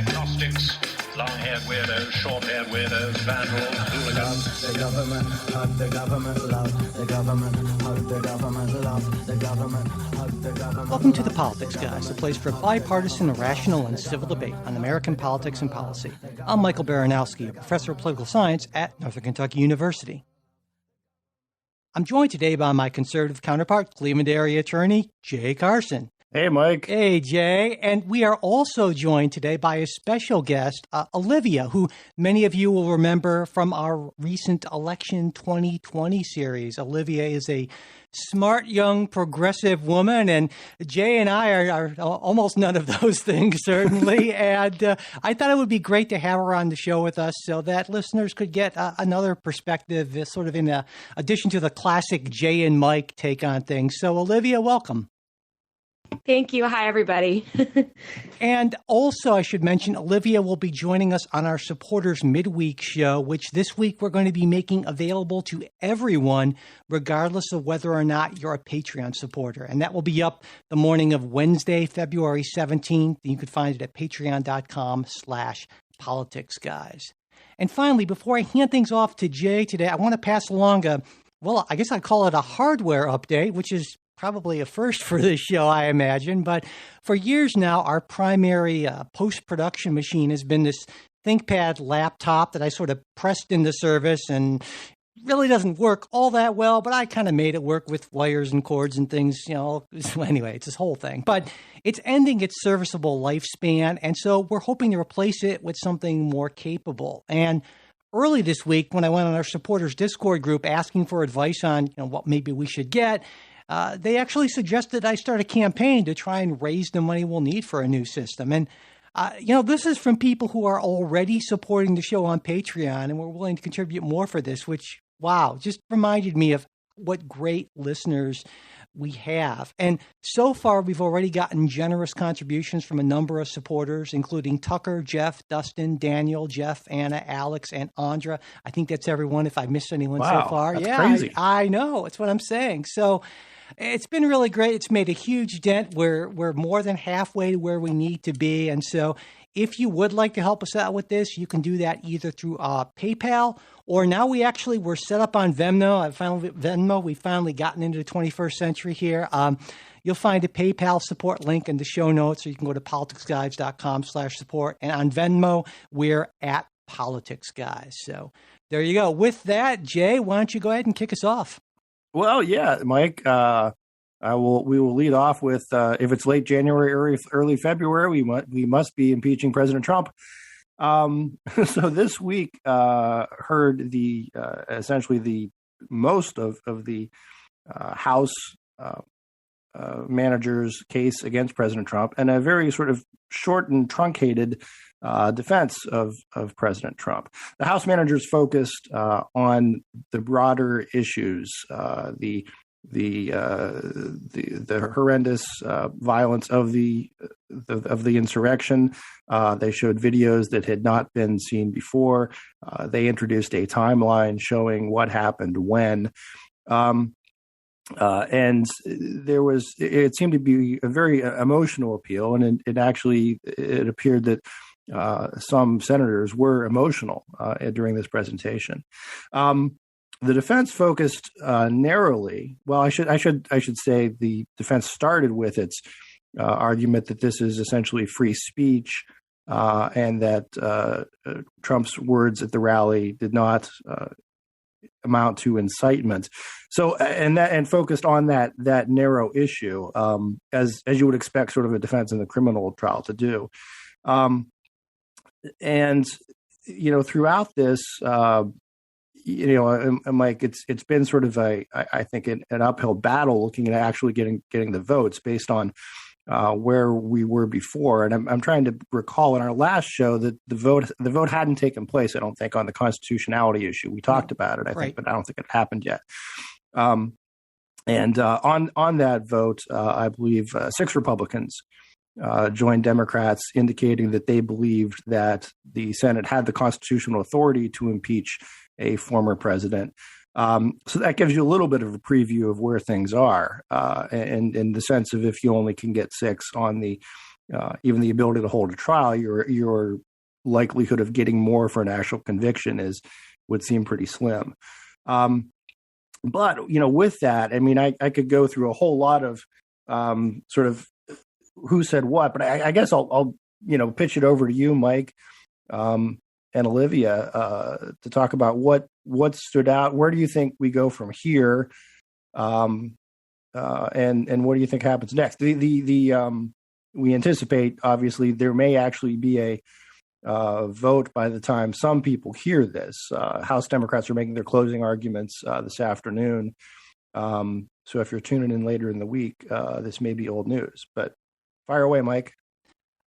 agnostics, long-haired weirdos, short-haired weirdos, vandals, hooligans. The government, hug the government, love the government, hug the government, love the government, hug the government. Welcome to The Politics Guys, a place for bipartisan, rational, and civil debate on American politics and policy. I'm Michael Baranowski, a professor of political science at Northern Kentucky University. I'm joined today by my conservative counterpart, Cleveland area attorney Jay Carson. Hey, Mike. Hey, Jay. And we are also joined today by a special guest, Olivia, who many of you will remember from our recent Election 2020 series. Olivia is a smart, young, progressive woman, and Jay and I are almost none of those things, certainly. And I thought it would be great to have her on the show with us so that listeners could get another perspective, sort of in addition to the classic Jay and Mike take on things. So, Olivia, welcome. Thank you. Hi, everybody. And also, I should mention, Olivia will be joining us on our Supporters Midweek show, which this week we're going to be making available to everyone, regardless of whether or not you're a Patreon supporter. And that will be up the morning of Wednesday, February 17th. You can find it at patreon.com/politicsguys. And finally, before I hand things off to Jay today, I want to pass along I guess I'd call it a hardware update, which is probably a first for this show, I imagine. But for years now, our primary post-production machine has been this ThinkPad laptop that I sort of pressed into service and really doesn't work all that well, but I kind of made it work with wires and cords and things, Anyway, it's this whole thing. But it's ending its serviceable lifespan, and so we're hoping to replace it with something more capable. And early this week, when I went on our supporters Discord group asking for advice on what maybe we should get, they actually suggested I start a campaign to try and raise the money we'll need for a new system. And, this is from people who are already supporting the show on Patreon and were willing to contribute more for this, which, wow, just reminded me of what great listeners we have. And so far, we've already gotten generous contributions from a number of supporters, including Tucker, Jeff, Dustin, Daniel, Jeff, Anna, Alex, and Andra. I think that's everyone, if I missed anyone so far. That's yeah, crazy. I know. That's what I'm saying. So it's been really great. It's made a huge dent. We're more than halfway to where we need to be. And so if you would like to help us out with this, you can do that either through PayPal, or now we're set up on Venmo. We've finally gotten into the 21st century here. You'll find a PayPal support link in the show notes, or you can go to politicsguys.com/support. And on Venmo, we're at Politics Guys. So there you go. With that, Jay, why don't you go ahead and kick us off? Well, yeah, Mike, we will lead off with, if it's late January, early February, we must be impeaching President Trump. So this week heard essentially the most of the House manager's case against President Trump, and a very sort of short and truncated defense of President Trump. The House managers focused on the broader issues, the horrendous violence of the insurrection. They showed videos that had not been seen before. They introduced a timeline showing what happened when. And it seemed to be a very emotional appeal, and it appeared that some senators were emotional during this presentation. The defense focused narrowly. Well, I should say the defense started with its argument that this is essentially free speech, and that Trump's words at the rally did not amount to incitement. So, and focused on that narrow issue, as you would expect, sort of a defense in the criminal trial to do. And throughout this, Mike, it's been sort of I think an uphill battle looking at actually getting the votes based on where we were before. And I'm trying to recall in our last show that the vote hadn't taken place, I don't think, on the constitutionality issue. We talked about it, I think, but I don't think it happened yet. And on that vote, I believe 6 Republicans joined Democrats, indicating that they believed that the Senate had the constitutional authority to impeach a former president. So that gives you a little bit of a preview of where things are, and in the sense of if you only can get 6 on the even the ability to hold a trial, your likelihood of getting more for an actual conviction would seem pretty slim. But with that, I mean, I could go through a whole lot of sort of who said what, but I guess I'll pitch it over to you, Mike, and Olivia, to talk about what stood out. Where do you think we go from here, and what do you think happens next? We anticipate, obviously, there may actually be a vote by the time some people hear this. House Democrats are making their closing arguments this afternoon. So if you're tuning in later in the week, this may be old news. But fire away, Mike.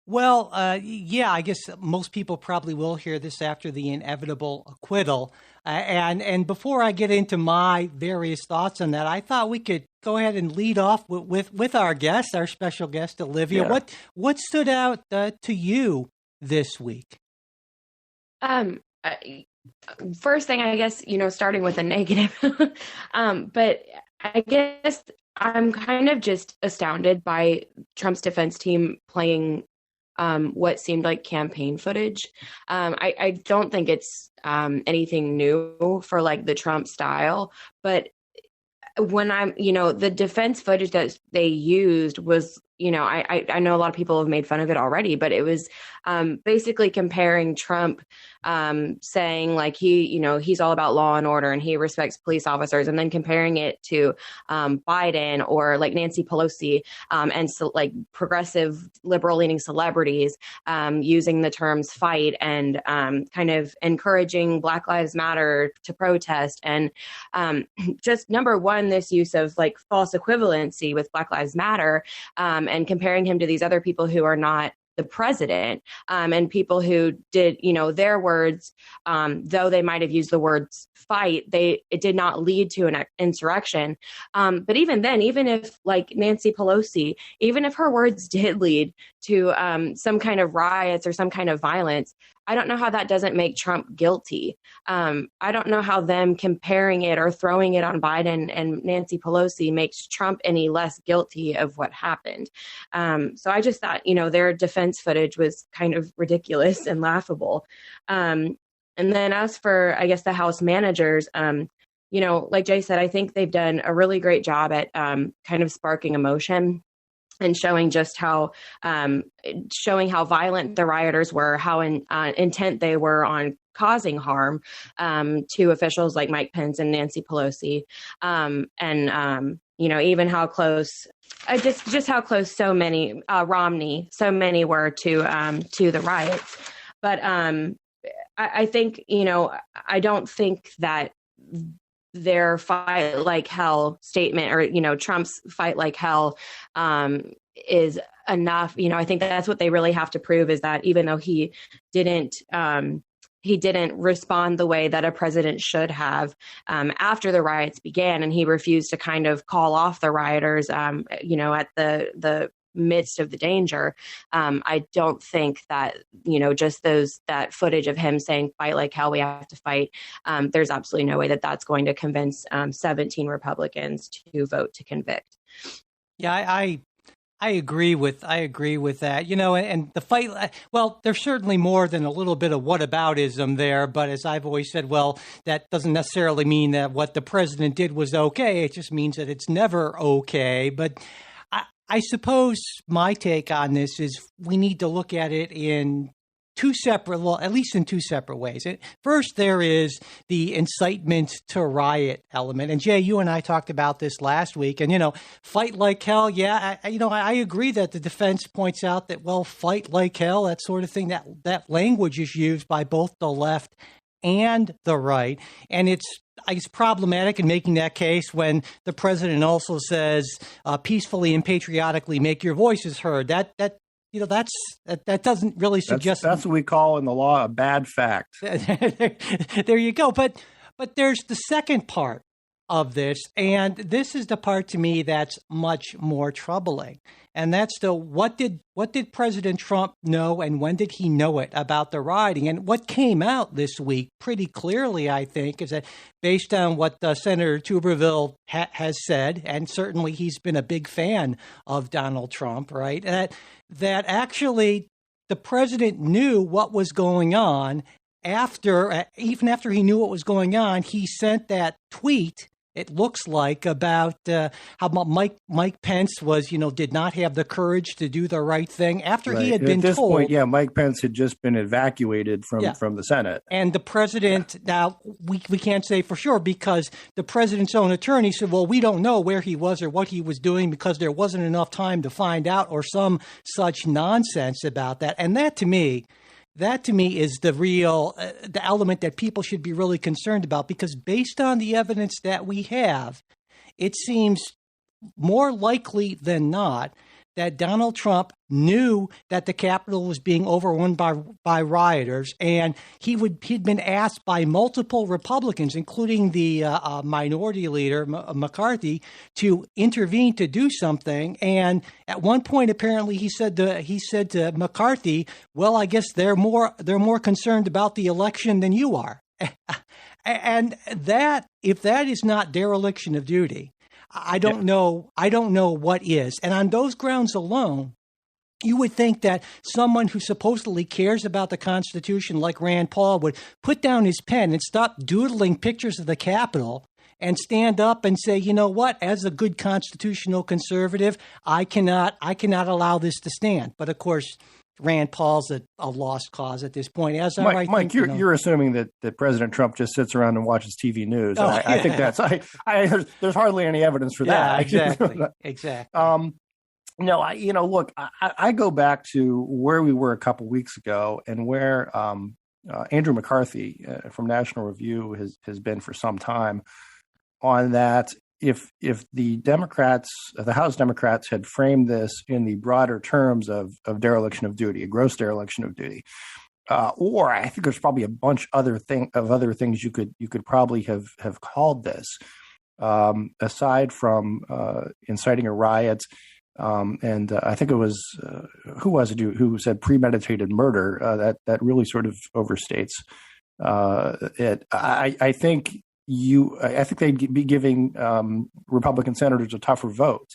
Well, yeah, I guess most people probably will hear this after the inevitable acquittal. And before I get into my various thoughts on that, I thought we could go ahead and lead off with our guest, our special guest, Olivia. Yeah. What stood out to you this week? First thing, I guess, starting with a negative, but I guess I'm kind of just astounded by Trump's defense team playing what seemed like campaign footage. I don't think it's anything new for like the Trump style, but when the defense footage that they used was, I know a lot of people have made fun of it already, but it was basically comparing Trump saying like he's all about law and order and he respects police officers, and then comparing it to Biden or like Nancy Pelosi and so like progressive liberal leaning celebrities using the terms fight and kind of encouraging Black Lives Matter to protest, and just number one, this use of like false equivalency with Black Lives Matter and comparing him to these other people who are not the president and people who did, their words, though they might have used the words fight, it did not lead to an insurrection. But even then, even if like Nancy Pelosi, even if her words did lead to some kind of riots or some kind of violence, I don't know how that doesn't make Trump guilty. I don't know how them comparing it or throwing it on Biden and Nancy Pelosi makes Trump any less guilty of what happened. So I just thought, their defense footage was kind of ridiculous and laughable. And then as for, I guess, the House managers, like Jay said, I think they've done a really great job at kind of sparking emotion and showing just how violent the rioters were, how intent they were on causing harm to officials like Mike Pence and Nancy Pelosi, even how close, just how close so many Romney were to the riots. But I think I don't think that their fight like hell statement or, Trump's fight like hell is enough. I think that's what they really have to prove, is that even though he didn't respond the way that a president should have after the riots began, and he refused to kind of call off the rioters, at the midst of the danger. I don't think that, just that footage of him saying fight like hell, we have to fight. There's absolutely no way that that's going to convince 17 Republicans to vote to convict. Yeah, I agree with that. And the fight, well, there's certainly more than a little bit of whataboutism there. But as I've always said, well, that doesn't necessarily mean that what the president did was okay. It just means that it's never okay. But I suppose my take on this is we need to look at it in at least in two separate ways. First, there is the incitement to riot element. And Jay, you and I talked about this last week. And, fight like hell. Yeah, I agree that the defense points out that, well, fight like hell, that sort of thing, that language is used by both the left and the right. And it's problematic in making that case when the president also says peacefully and patriotically make your voices heard. That doesn't really suggest. That's what we call in the law a bad fact. There you go. But there's the second part of this. And this is the part to me that's much more troubling. And that's what did President Trump know, and when did he know it about the rioting? And what came out this week pretty clearly, I think, is that based on what Senator Tuberville has said, and certainly he's been a big fan of Donald Trump, right? That actually the president knew what was going on even after he knew what was going on. He sent that tweet, it looks like, about how Mike Pence did not have the courage to do the right thing after he had been told. At this point, Mike Pence had just been evacuated from the Senate. And the president, now we can't say for sure because the president's own attorney said, well, we don't know where he was or what he was doing because there wasn't enough time to find out, or some such nonsense about that. And that to me is the real the element that people should be really concerned about, because based on the evidence that we have, it seems more likely than not that Donald Trump knew that the Capitol was being overrun by rioters, and he'd been asked by multiple Republicans, including the minority leader McCarthy, to intervene to do something. And at one point, apparently, he said to McCarthy, "Well, I guess they're more concerned about the election than you are." And that, if that is not dereliction of duty, I don't know what is. And on those grounds alone, you would think that someone who supposedly cares about the Constitution, like Rand Paul, would put down his pen and stop doodling pictures of the Capitol and stand up and say, you know what, as a good constitutional conservative, I cannot allow this to stand. But of course, Rand Paul's a lost cause at this point. Mike, you're assuming that President Trump just sits around and watches TV news. I think there's hardly any evidence for that. Exactly. Look, I go back to where we were a couple weeks ago and where Andrew McCarthy from National Review has been for some time on that. If the Democrats, the House Democrats, had framed this in the broader terms of dereliction of duty, a gross dereliction of duty, or I think there's probably a bunch other things you could probably have called this, aside from inciting a riot, and I think it was who said premeditated murder. That really sort of overstates it. I think they'd be giving Republican senators a tougher vote.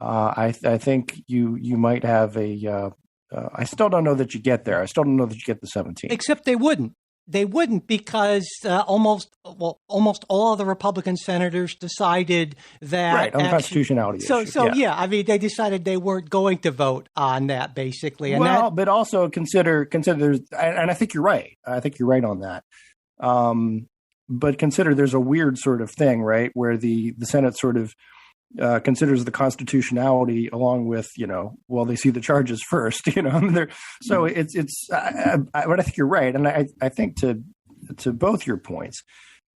I think you might have I still don't know that you get there. I still don't know that you get the 17. Except they wouldn't. They wouldn't, because almost all of the Republican senators decided that on the constitutionality issue. They decided they weren't going to vote on that, basically. And but also consider there's, and I think you're right. I think you're right on that. But consider there's a weird sort of thing, right, where the Senate sort of considers the constitutionality along with, they see the charges first, so it's but I think you're right. And I think to both your points,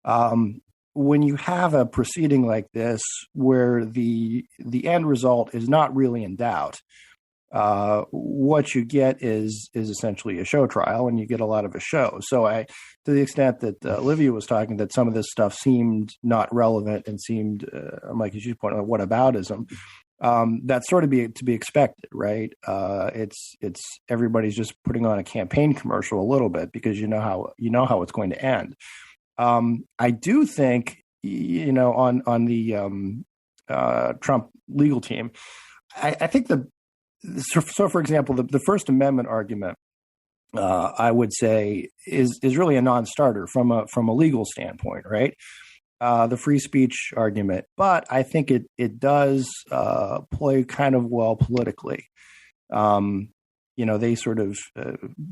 when you have a proceeding like this where the end result is not really in doubt, what you get is essentially a show trial, and you get a lot of a show. So to the extent that Olivia was talking, that some of this stuff seemed not relevant and seemed, Mike, as you pointed out, whataboutism, that's sort of to be expected, right? It's everybody's just putting on a campaign commercial a little bit because you know how it's going to end. I do think, on the Trump legal team, I think so for example, the First Amendment argument, I would say is really a non-starter from a legal standpoint, right? The free speech argument, but I think it does play kind of well politically. They sort of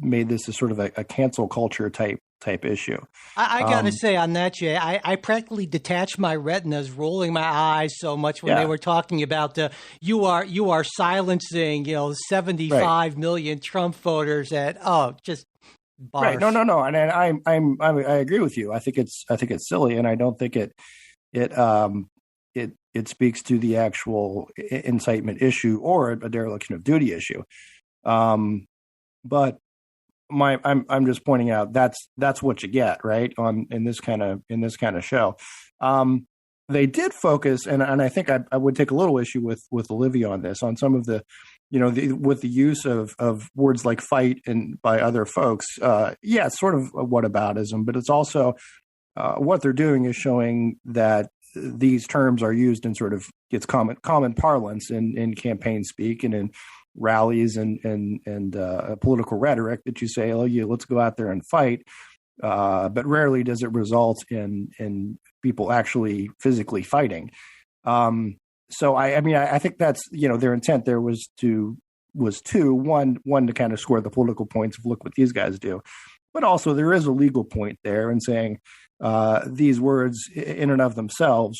made this as sort of a cancel culture type issue. I got to say on that, Jay, I practically detached my retinas, rolling my eyes so much when they were talking about you are silencing 75 million Trump voters just barf. Right. No, and I agree with you. I think it's silly, and I don't think it speaks to the actual incitement issue or a dereliction of duty issue. But I'm just pointing out that's what you get, right, in this kind of show. They did focus, and I think I would take a little issue with Olivia on this, on some of the, with the use of words like fight and by other folks. Yeah, it's sort of a whataboutism, but it's also what they're doing is showing that these terms are used in sort of its common parlance in campaign speak and in rallies and political rhetoric, that you say, oh, yeah, let's go out there and fight. But rarely does it result in people actually physically fighting. So I think that's, their intent there was one to kind of score the political points of look what these guys do, but also there is a legal point there in saying these words in and of themselves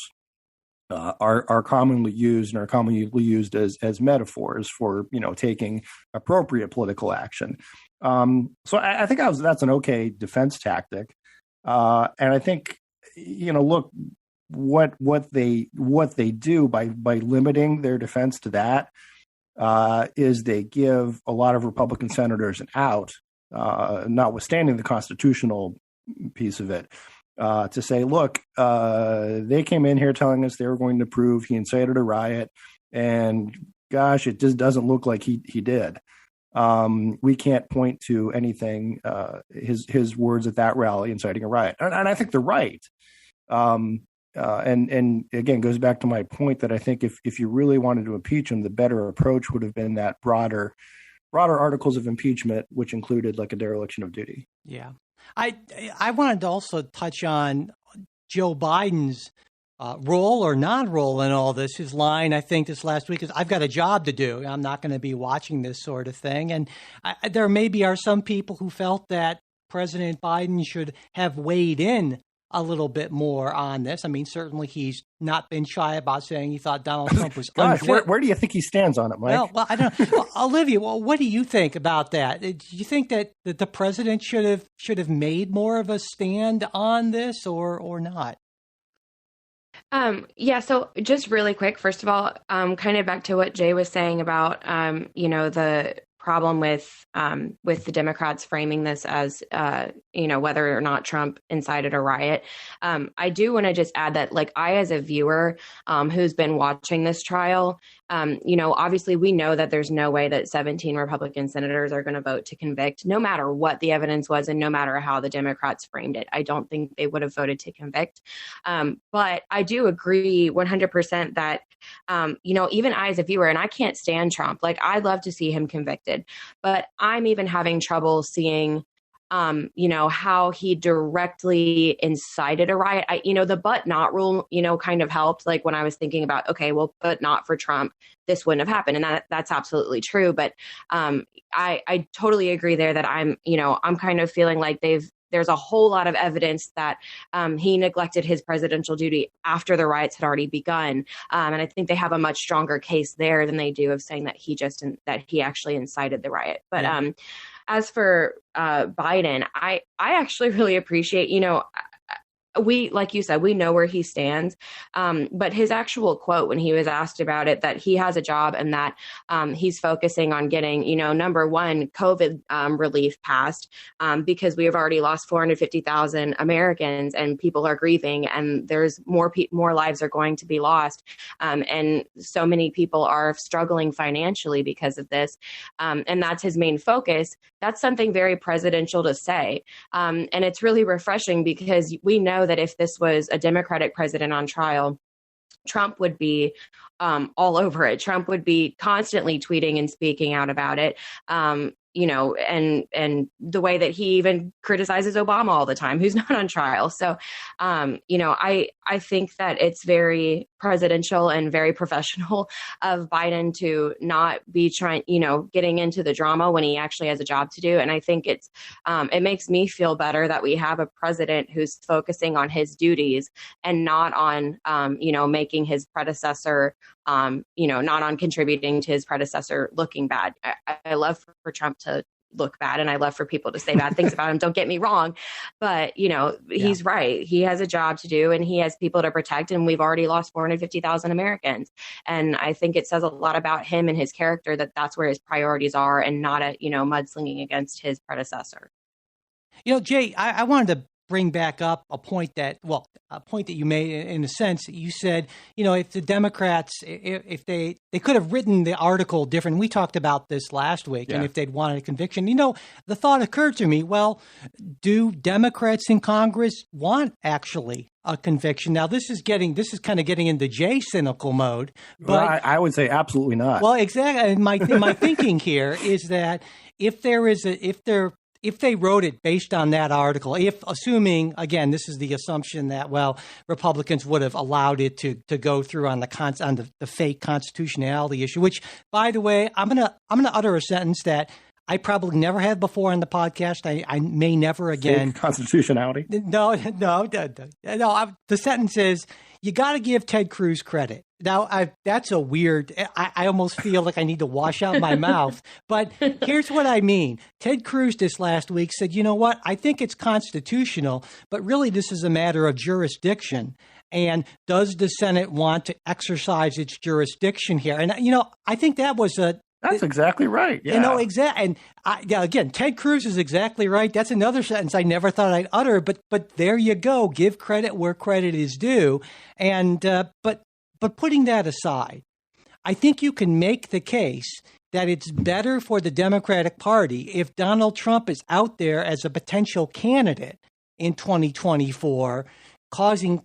are commonly used and are commonly used as metaphors for taking appropriate political action. So I think that's an okay defense tactic, and I think look what they do by limiting their defense to that is they give a lot of Republican senators an out, notwithstanding the constitutional piece of it. To say, look, they came in here telling us they were going to prove he incited a riot, and gosh, it just doesn't look like he did. We can't point to anything, his words at that rally inciting a riot, and I think they're right. And again, goes back to my point that I think if you really wanted to impeach him, the better approach would have been that broader articles of impeachment, which included like a dereliction of duty. Yeah. I wanted to also touch on Joe Biden's role or non-role in all this. His line, I think, this last week is, "I've got a job to do. I'm not going to be watching this sort of thing." And there maybe are some people who felt that President Biden should have weighed in a little bit more on this. I mean, certainly he's not been shy about saying he thought Donald Trump was unfit. Where do you think he stands on it, Mike? Well, I don't know. Well, Olivia, what do you think about that? Do you think that the president should have made more of a stand on this or not? Yeah, so just really quick, first of all, kind of back to what Jay was saying about, the problem with the Democrats framing this as, whether or not Trump incited a riot. I do want to just add that, like, I, as a viewer who's been watching this trial, obviously we know that there's no way that 17 Republican senators are going to vote to convict, no matter what the evidence was and no matter how the Democrats framed it. I don't think they would have voted to convict. But I do agree 100% that, even I, as a viewer, and I can't stand Trump, like, I'd love to see him convicted, but I'm even having trouble seeing how he directly incited a riot. The but not rule, kind of helped. Like, when I was thinking about, okay, well, but not for Trump, this wouldn't have happened. And that's absolutely true. But I totally agree there that I'm kind of feeling like there's a whole lot of evidence that he neglected his presidential duty after the riots had already begun. And I think they have a much stronger case there than they do of saying that he actually incited the riot. But as for Biden, I actually really appreciate, we, like you said, we know where he stands. But his actual quote when he was asked about it, that he has a job and that he's focusing on getting, number one, COVID relief passed, because we have already lost 450,000 Americans and people are grieving, and there's more lives are going to be lost. And so many people are struggling financially because of this. And that's his main focus. That's something very presidential to say. And it's really refreshing, because we know that if this was a Democratic president on trial, Trump would be all over it. Trump would be constantly tweeting and speaking out about it. And the way that he even criticizes Obama all the time, who's not on trial. So, I think that it's very presidential and very professional of Biden to not be getting into the drama when he actually has a job to do. And I think it makes me feel better that we have a president who's focusing on his duties and not on, making his predecessor, not on contributing to his predecessor looking bad. I love for Trump to look bad, and I love for people to say bad things about him. Don't get me wrong, but he's right. He has a job to do and he has people to protect, and we've already lost 450,000 Americans. And I think it says a lot about him and his character that that's where his priorities are, and not mudslinging against his predecessor. Jay, I wanted to bring back up a point that you made in a sense. You said, if the Democrats, if they could have written the article different. We talked about this last week, and if they'd wanted a conviction, the thought occurred to me, well, do Democrats in Congress want actually a conviction? Now, this is kind of getting into Jay cynical mode. But well, I would say absolutely not. Well, exactly. And my thinking here is that if they wrote it based on that article, assuming, again, this is the assumption that, Republicans would have allowed it to go through on the fake constitutionality issue, which, by the way, I'm gonna utter a sentence that I probably never have before on the podcast. I may never again. Fake constitutionality? No. The sentence is, you got to give Ted Cruz credit. Now, that's a weird, I almost feel like I need to wash out my mouth. But here's what I mean. Ted Cruz this last week said, you know what, I think it's constitutional, but really this is a matter of jurisdiction. And does the Senate want to exercise its jurisdiction here? And, I think that was That's exactly right. Yeah. And again, Ted Cruz is exactly right. That's another sentence I never thought I'd utter, but there you go. Give credit where credit is due. And but putting that aside, I think you can make the case that it's better for the Democratic Party if Donald Trump is out there as a potential candidate in 2024, causing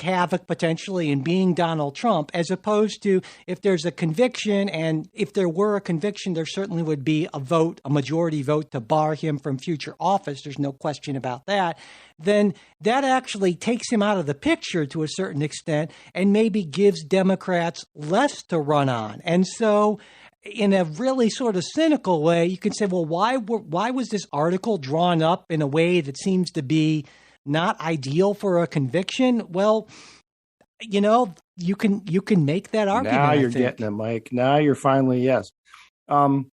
havoc potentially and being Donald Trump, as opposed to if there's a conviction, and if there were a conviction, there certainly would be a majority vote to bar him from future office. There's no question about that. Then that actually takes him out of the picture to a certain extent and maybe gives Democrats less to run on. And so in a really sort of cynical way, you can say, well, why was this article drawn up in a way that seems to be not ideal for a conviction? Well, you can make that argument. Now you're getting it, Mike. Now you're finally, yes. No,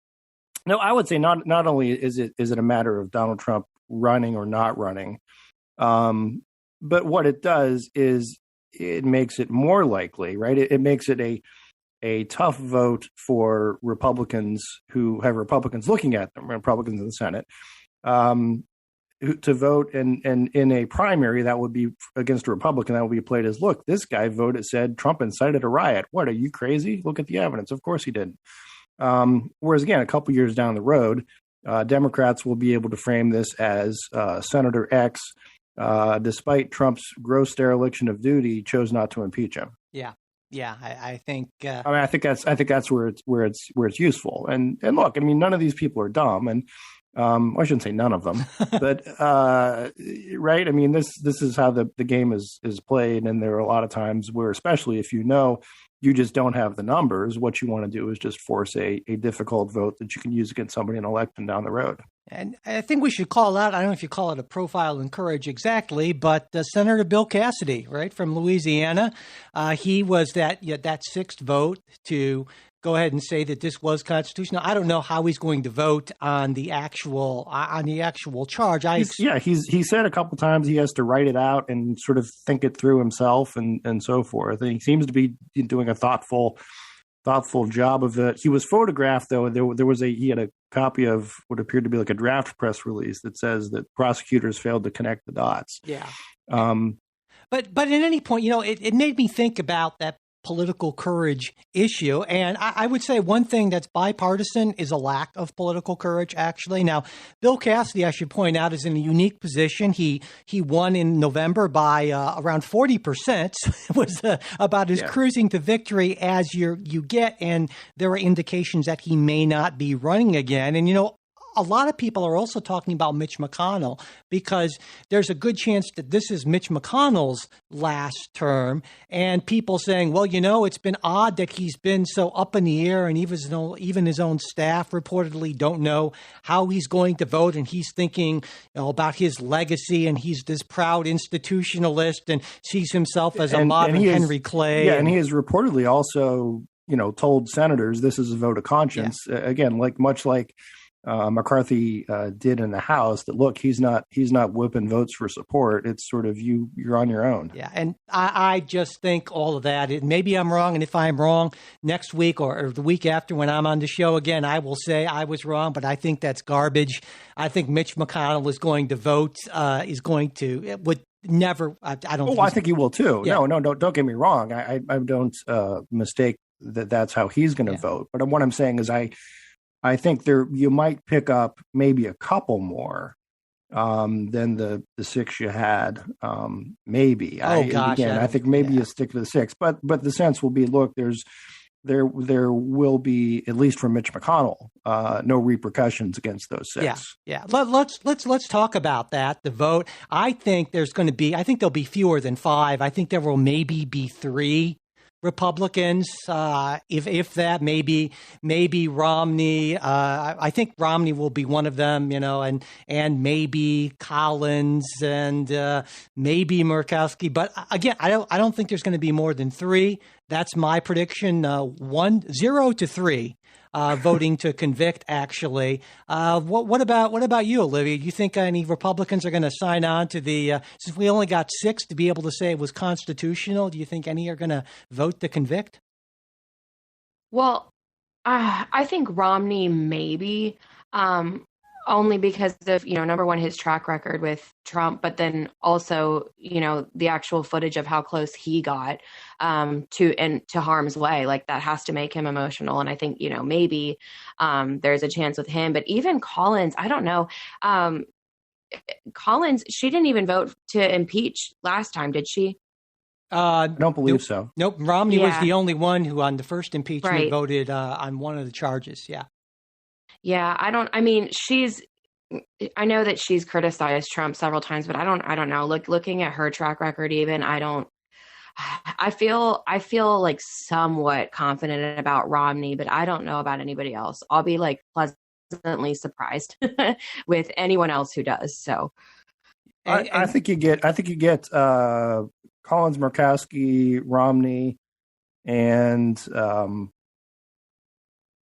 I would say not only is it a matter of Donald Trump running or not running, but what it does is it makes it more likely, right? It makes it a tough vote for Republicans who have Republicans looking at them, Republicans in the Senate, to vote, and in a primary that would be against a Republican, that would be played as, look, this guy said Trump incited a riot. What, are you crazy? Look at the evidence. Of course he didn't. Whereas again, a couple years down the road, Democrats will be able to frame this as Senator X, despite Trump's gross dereliction of duty, chose not to impeach him. Yeah. I think. I think that's where it's useful. And look, I mean, none of these people are dumb, and I shouldn't say none of them, but right. I mean, this is how the game is played, and there are a lot of times where, especially if you just don't have the numbers, what you want to do is just force a difficult vote that you can use against somebody in an election down the road. And I think we should call out, I don't know if you call it a profile in courage exactly, but Senator Bill Cassidy, right, from Louisiana, he was that sixth vote to go ahead and say that this was constitutional. I don't know how he's going to vote on the actual charge. He said a couple times he has to write it out and sort of think it through himself and so forth. And he seems to be doing a thoughtful job of it. He was photographed, though. He had a copy of what appeared to be like a draft press release that says that prosecutors failed to connect the dots. Yeah. But at any point, it made me think about that political courage issue. And I would say one thing that's bipartisan is a lack of political courage, actually. Now, Bill Cassidy, I should point out, is in a unique position. He won in November by around 40%. It was about as cruising to victory as you get. And there are indications that he may not be running again. And, a lot of people are also talking about Mitch McConnell, because there's a good chance that this is Mitch McConnell's last term, and people saying, well, it's been odd that he's been so up in the air, and even his own staff reportedly don't know how he's going to vote, and he's thinking about his legacy, and he's this proud institutionalist and sees himself as a modern Henry Clay. Yeah, and he has reportedly also, told senators this is a vote of conscience. Yeah. Again, much like McCarthy did in the House, that look, he's not whipping votes for support. It's sort of you're on your own. Yeah, and I just think all of that. Maybe I'm wrong, and if I'm wrong next week or the week after when I'm on the show again, I will say I was wrong. But I think that's garbage. I think Mitch McConnell is going to vote. Would never. I don't. Oh, I think he will too. Yeah. No, don't get me wrong. I don't mistake that's how he's going to vote. But what I'm saying is I think you might pick up maybe a couple more than the 6 you had. Maybe. I think maybe you stick to the 6. But the sense will be, look, there will be, at least for Mitch McConnell, no repercussions against those 6. Yeah. Let's talk about that. The vote. I think there'll be fewer than 5. I think there will maybe be 3 Republicans, if that, maybe Romney. I think Romney will be one of them, and maybe Collins and maybe Murkowski. But again, I don't think there's going to be more than 3. That's my prediction. 0 to 3. Voting to convict, actually. What about you, Olivia? Do you think any Republicans are going to sign on to since we only got 6 to be able to say it was constitutional, do you think any are going to vote to convict? Well, I think Romney maybe, only because of, number one, his track record with Trump, but then also, the actual footage of how close he got to harm's way. Like, that has to make him emotional. And I think, maybe there's a chance with him. But even Collins, I don't know. Collins, she didn't even vote to impeach last time, did she? I don't believe so. Nope. Romney was the only one who on the first impeachment voted on one of the charges. Yeah. Yeah. I know that she's criticized Trump several times, but I don't know. Looking at her track record, even, I feel like somewhat confident about Romney, but I don't know about anybody else. I'll be like pleasantly surprised with anyone else who does. So I think you get Collins, Murkowski, Romney, and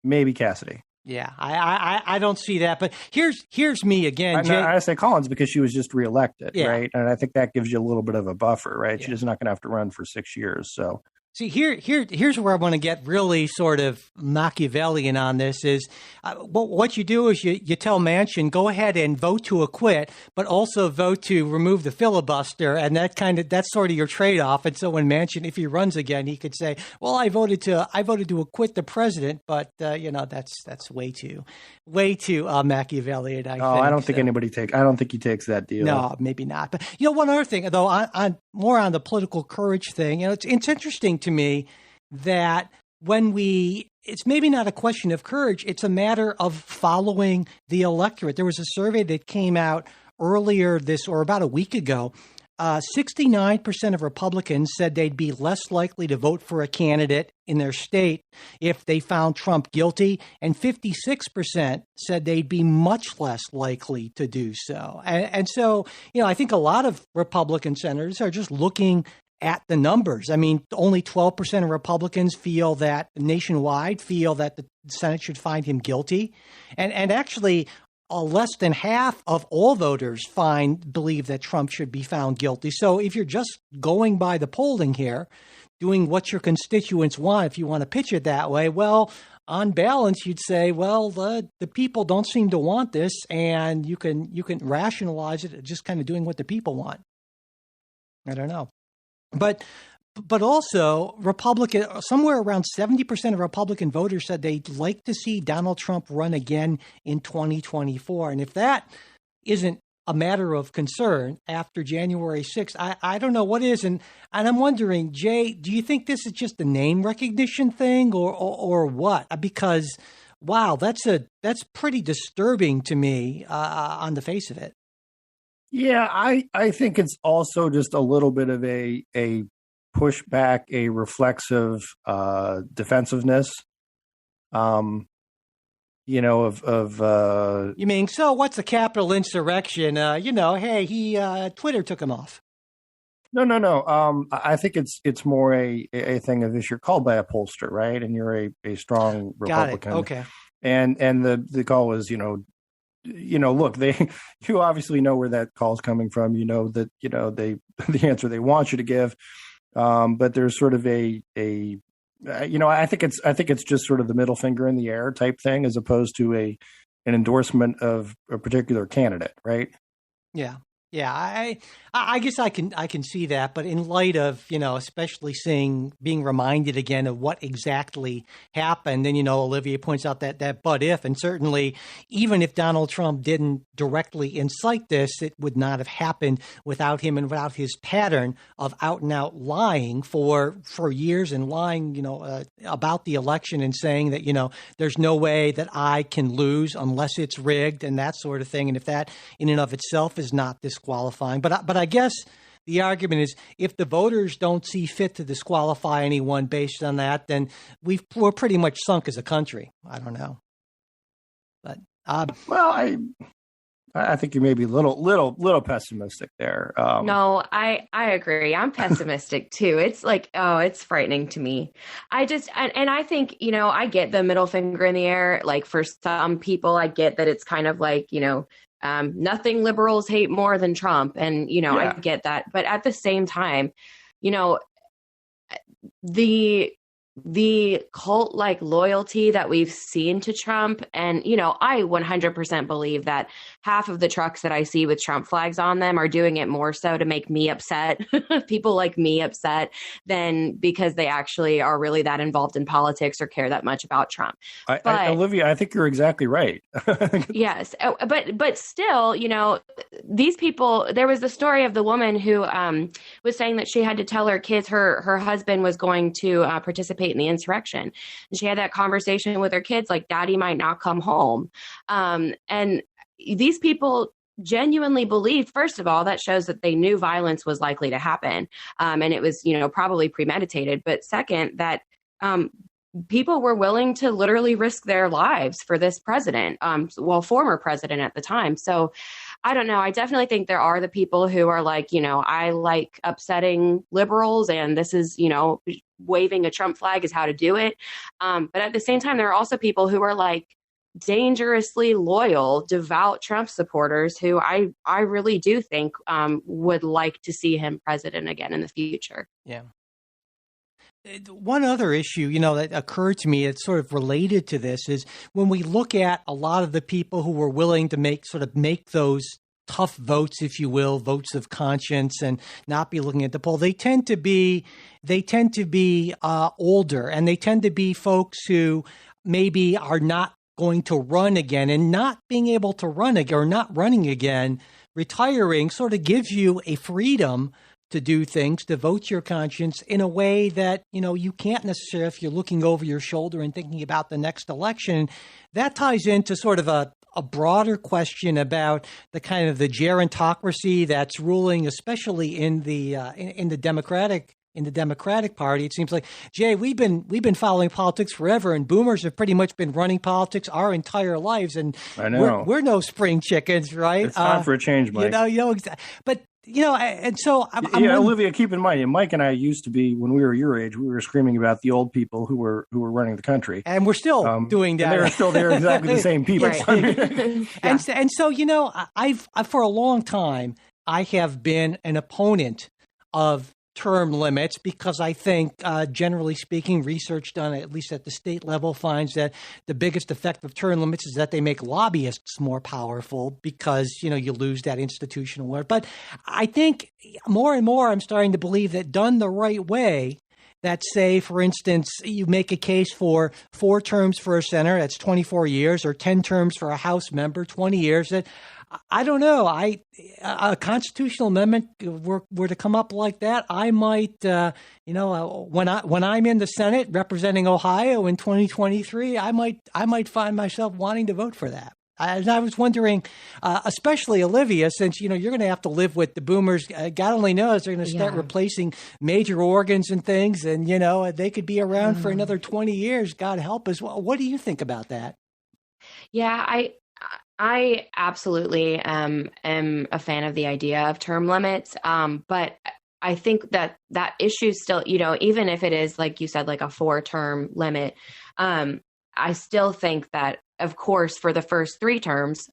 maybe Cassidy. Yeah, I don't see that. But here's me again. I say Collins because she was just reelected, yeah. Right? And I think that gives you a little bit of a buffer, right? Yeah. She's not going to have to run for 6 years. So see, here's where I want to get really sort of Machiavellian on this is what you do is you tell Manchin, go ahead and vote to acquit, but also vote to remove the filibuster. And that's sort of your trade-off. And so when Manchin, if he runs again, he could say, well, I voted to acquit the president, but that's way too Machiavellian. I don't think he takes that deal. No, maybe not. But one other thing, though, on more on the political courage thing, it's interesting to me that it's maybe not a question of courage, it's a matter of following the electorate. There was a survey that came out earlier about a week ago. 69% of Republicans said they'd be less likely to vote for a candidate in their state if they found Trump guilty, and 56% said they'd be much less likely to do so. And so, I think a lot of Republican senators are just looking at the numbers. I mean, only 12% of Republicans nationwide feel that the Senate should find him guilty. And actually, less than half of all voters believe that Trump should be found guilty. So if you're just going by the polling here, doing what your constituents want, if you want to pitch it that way, well, on balance, you'd say, well, the people don't seem to want this, and you can rationalize it just kind of doing what the people want. I don't know. But also, somewhere around 70% of Republican voters said they'd like to see Donald Trump run again in 2024. And if that isn't a matter of concern after January 6th, I don't know what is. And I'm wondering, Jay, do you think this is just a name recognition thing or what? Because, wow, that's pretty disturbing to me on the face of it. Yeah, I think it's also just a little bit of a pushback, a reflexive defensive-ness. You mean, so what's a Capitol insurrection? Hey, Twitter took him off. No. I think it's more a thing of this. You're called by a pollster, right? And you're a strong Republican. Got it. Okay. and the call was, look, you obviously know where that call is coming from. You know that, they the answer they want you to give, but there's sort of I think it's just sort of the middle finger in the air type thing, as opposed to an endorsement of a particular candidate, right? Yeah. Yeah, I guess I can see that, but in light of, especially being reminded again of what exactly happened, and Olivia points out that but if, and certainly even if Donald Trump didn't directly incite this, it would not have happened without him and without his pattern of out and out lying for years, and lying, about the election, and saying that, there's no way that I can lose unless it's rigged, and that sort of thing. And if that in and of itself is not disqualifying, but I guess the argument is, if the voters don't see fit to disqualify anyone based on that, then we're pretty much sunk as a country. I don't know, but well, I think you may be a little pessimistic there. No, I agree. I'm pessimistic too. It's like, it's frightening to me. And I think, I get the middle finger in the air. Like, for some people, I get that it's kind of like, nothing liberals hate more than Trump. And, Yeah. I get that. But at the same time, the cult-like loyalty that we've seen to Trump, and I 100% believe that half of the trucks that I see with Trump flags on them are doing it more so to make me upset, people like me upset, than because they actually are really that involved in politics or care that much about Trump. Olivia, I think you're exactly right. Yes, but still, these people. There was the story of the woman who was saying that she had to tell her kids her husband was going to participate in the insurrection, and she had that conversation with her kids, like, Daddy might not come home, and these people genuinely believed. First of all, that shows that they knew violence was likely to happen, and it was probably premeditated. But second, that people were willing to literally risk their lives for this president, former president at the time. So I don't know. I definitely think there are the people who are like, I like upsetting liberals, and this is, waving a Trump flag is how to do it. But at the same time, there are also people who are like dangerously loyal, devout Trump supporters who I really do think would like to see him president again in the future. Yeah. One other issue, that occurred to me, it's sort of related to this, is when we look at a lot of the people who were willing to make those tough votes, if you will, votes of conscience, and not be looking at the poll, they tend to be older, and they tend to be folks who maybe are not going to run again, and not being able to run again, or not running again, retiring sort of gives you a freedom to do things, to vote your conscience in a way that, you can't necessarily if you're looking over your shoulder and thinking about the next election. That ties into sort of a broader question about the kind of the gerontocracy that's ruling, especially in the Democratic Party. It seems like, Jay, we've been following politics forever, and boomers have pretty much been running politics our entire lives, and I know we're no spring chickens, right? It's time for a change, Mike. But and so Olivia, keep in mind, Mike and I used to be, when we were your age, we were screaming about the old people who were running the country, and we're still doing that. They're exactly the same people. Right. And so I've for a long time I have been an opponent of term limits, because I think, generally speaking, research done at least at the state level finds that the biggest effect of term limits is that they make lobbyists more powerful, because, you lose that institutional work. But I think more and more I'm starting to believe that done the right way, that, say, for instance, you make a case for 4 terms for a senator, that's 24 years, or 10 terms for a House member, 20 years, that I don't know. A constitutional amendment were to come up like that, I might, when I'm in the Senate representing Ohio in 2023, I might find myself wanting to vote for that. And I was wondering, especially Olivia, since you're going to have to live with the boomers. God only knows they're going to start replacing major organs and things, and they could be around for another 20 years. God help us. What do you think about that? Yeah, I absolutely am a fan of the idea of term limits, but I think that issue still, even if it is, like you said, like a 4-term limit, I still think that of course, for the first 3 terms,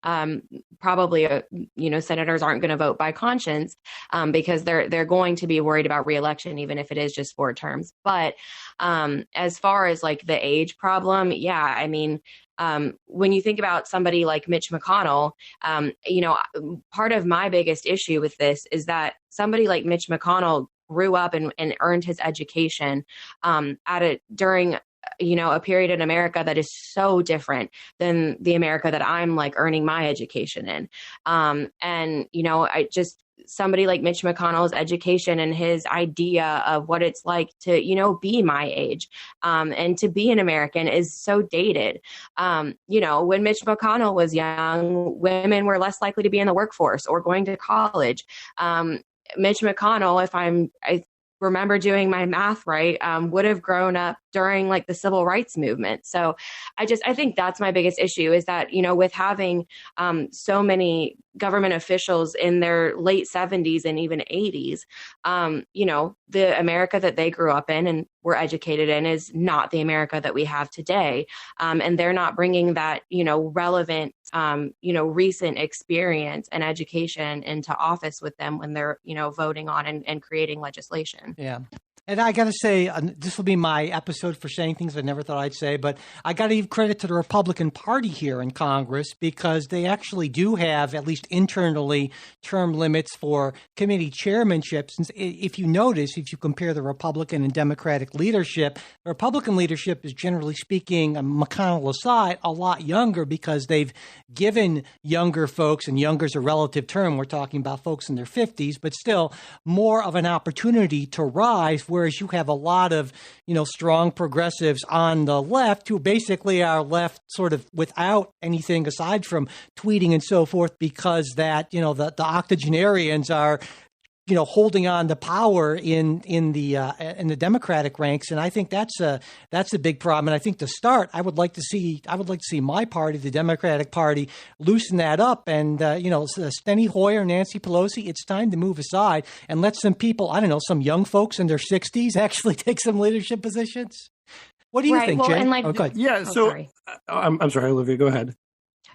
probably, senators aren't going to vote by conscience because they're going to be worried about reelection, even if it is just 4 terms. But as far as like the age problem, yeah, I mean, when you think about somebody like Mitch McConnell, part of my biggest issue with this is that somebody like Mitch McConnell grew up and earned his education during a period in America that is so different than the America that I'm like earning my education in. Somebody like Mitch McConnell's education and his idea of what it's like to, be my age and to be an American is so dated. When Mitch McConnell was young, women were less likely to be in the workforce or going to college. Mitch McConnell, I remember doing my math right, would have grown up during like the civil rights movement. So I think that's my biggest issue is that, with having so many government officials in their late 70s and even 80s, the America that they grew up in and were educated in is not the America that we have today. And they're not bringing that, relevant, recent experience and education into office with them when they're, voting on and creating legislation. Yeah. And I got to say, this will be my episode for saying things I never thought I'd say, but I got to give credit to the Republican Party here in Congress because they actually do have, at least internally, term limits for committee chairmanships. And if you notice, if you compare the Republican and Democratic leadership, the Republican leadership is generally speaking, McConnell aside, a lot younger because they've given younger folks, and younger's a relative term, we're talking about folks in their 50s, but still more of an opportunity to rise, whereas you have a lot of, strong progressives on the left who basically are left sort of without anything aside from tweeting and so forth because that, the octogenarians are, holding on to power in the Democratic ranks, and I think that's a big problem. And I think to start, I would like to see my party, the Democratic Party, loosen that up. And Steny Hoyer, Nancy Pelosi, it's time to move aside and let some people, some young folks in their 60s actually take some leadership positions. What do you think, Jay? I'm sorry, Olivia, go ahead.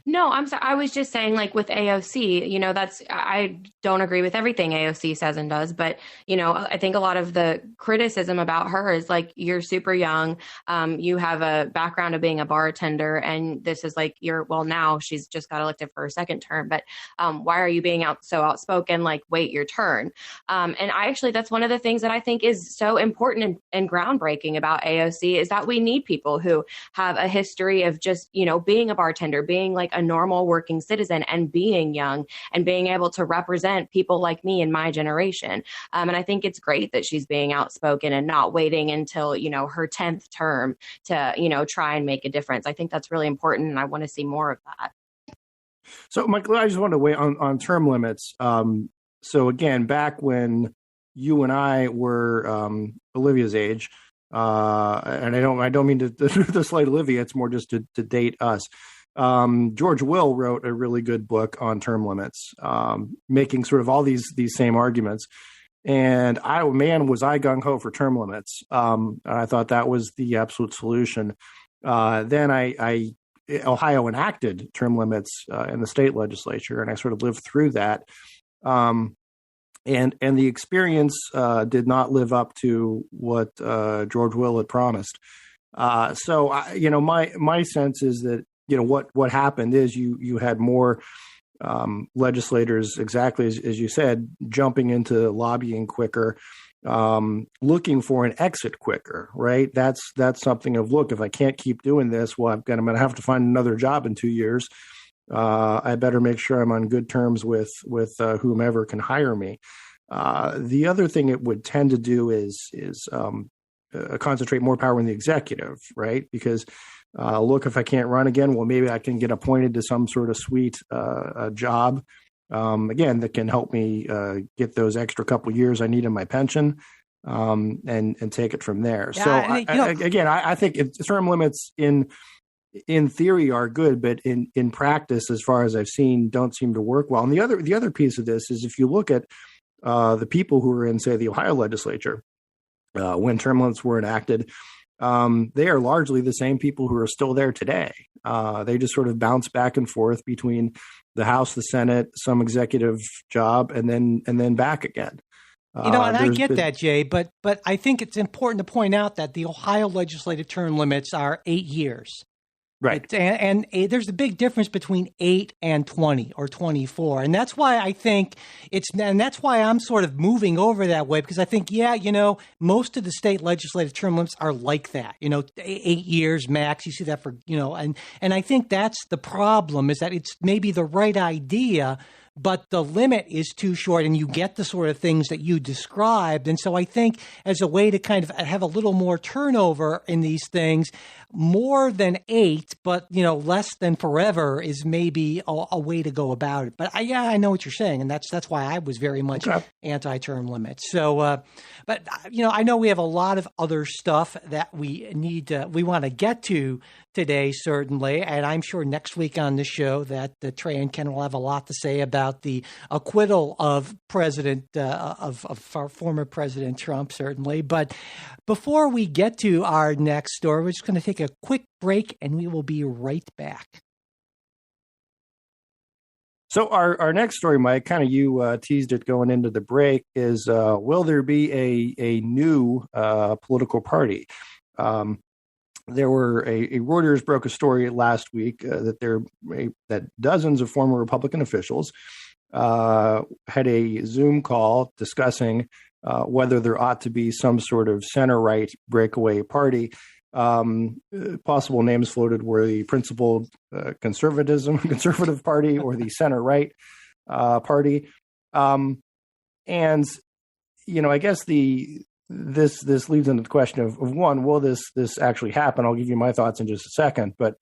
No, I'm sorry. I was just saying, like with AOC, I don't agree with everything AOC says and does, but, I think a lot of the criticism about her is like, you're super young. You have a background of being a bartender, and this is like now she's just got elected for her 2nd term, but why are you being so outspoken? Like, wait your turn. And that's one of the things that I think is so important and groundbreaking about AOC is that we need people who have a history of just, being a bartender, being like a normal working citizen and being young and being able to represent people like me in my generation. And I think it's great that she's being outspoken and not waiting until, her 10th term to, try and make a difference. I think that's really important. And I want to see more of that. So, Michael, I just wanted to weigh on term limits. So again, back when you and I were Olivia's age, and I don't mean to slight Olivia, it's more just to date us. George Will wrote a really good book on term limits, making sort of all these same arguments. And was I gung ho for term limits. I thought that was the absolute solution. Then Ohio enacted term limits in the state legislature, and I sort of lived through that. And the experience did not live up to what George Will had promised. So my sense is that what happened is you had more legislators, exactly as you said, jumping into lobbying quicker, looking for an exit quicker, right? That's something of, look, if I can't keep doing this, well, I'm going to have to find another job in 2 years. I better make sure I'm on good terms with whomever can hire me. The other thing it would tend to do is concentrate more power in the executive, right? Because look, if I can't run again, well, maybe I can get appointed to some sort of sweet job, again, that can help me get those extra couple of years I need in my pension, and take it from there. Yeah, so I think term limits in theory are good, but in practice, as far as I've seen, don't seem to work well. And the other piece of this is if you look at the people who were in, say, the Ohio legislature when term limits were enacted, they are largely the same people who are still there today. They just sort of bounce back and forth between the House, the Senate, some executive job, and then back again. And I get that, Jay, but I think it's important to point out that the Ohio legislative term limits are 8 years. Right. And there's a big difference between 8 and 20 or 24. And that's why I think and that's why I'm sort of moving over that way, because I think, most of the state legislative term limits are like that, 8 years max. You see that for, and I think that's the problem, is that it's maybe the right idea, but the limit is too short, and you get the sort of things that you described. And so I think as a way to kind of have a little more turnover in these things, more than 8, but, less than forever is maybe a way to go about it. But I know what you're saying. And that's why I was very much anti-term limits. So, but, I know we have a lot of other stuff that we want to get to today, certainly. And I'm sure next week on the show that Trey and Ken will have a lot to say about the acquittal of former President Trump, certainly. But before we get to our next story, we're just going to take a quick break and we will be right back. So our next story, Mike, kind of you teased it going into the break, is will there be a new political party? There were a Reuters broke a story last week that dozens of former Republican officials had a Zoom call discussing whether there ought to be some sort of center-right breakaway party. Possible names floated were the principled conservative party or the center-right party. And, I guess this leads into the question of one, will this actually happen? I'll give you my thoughts in just a second. But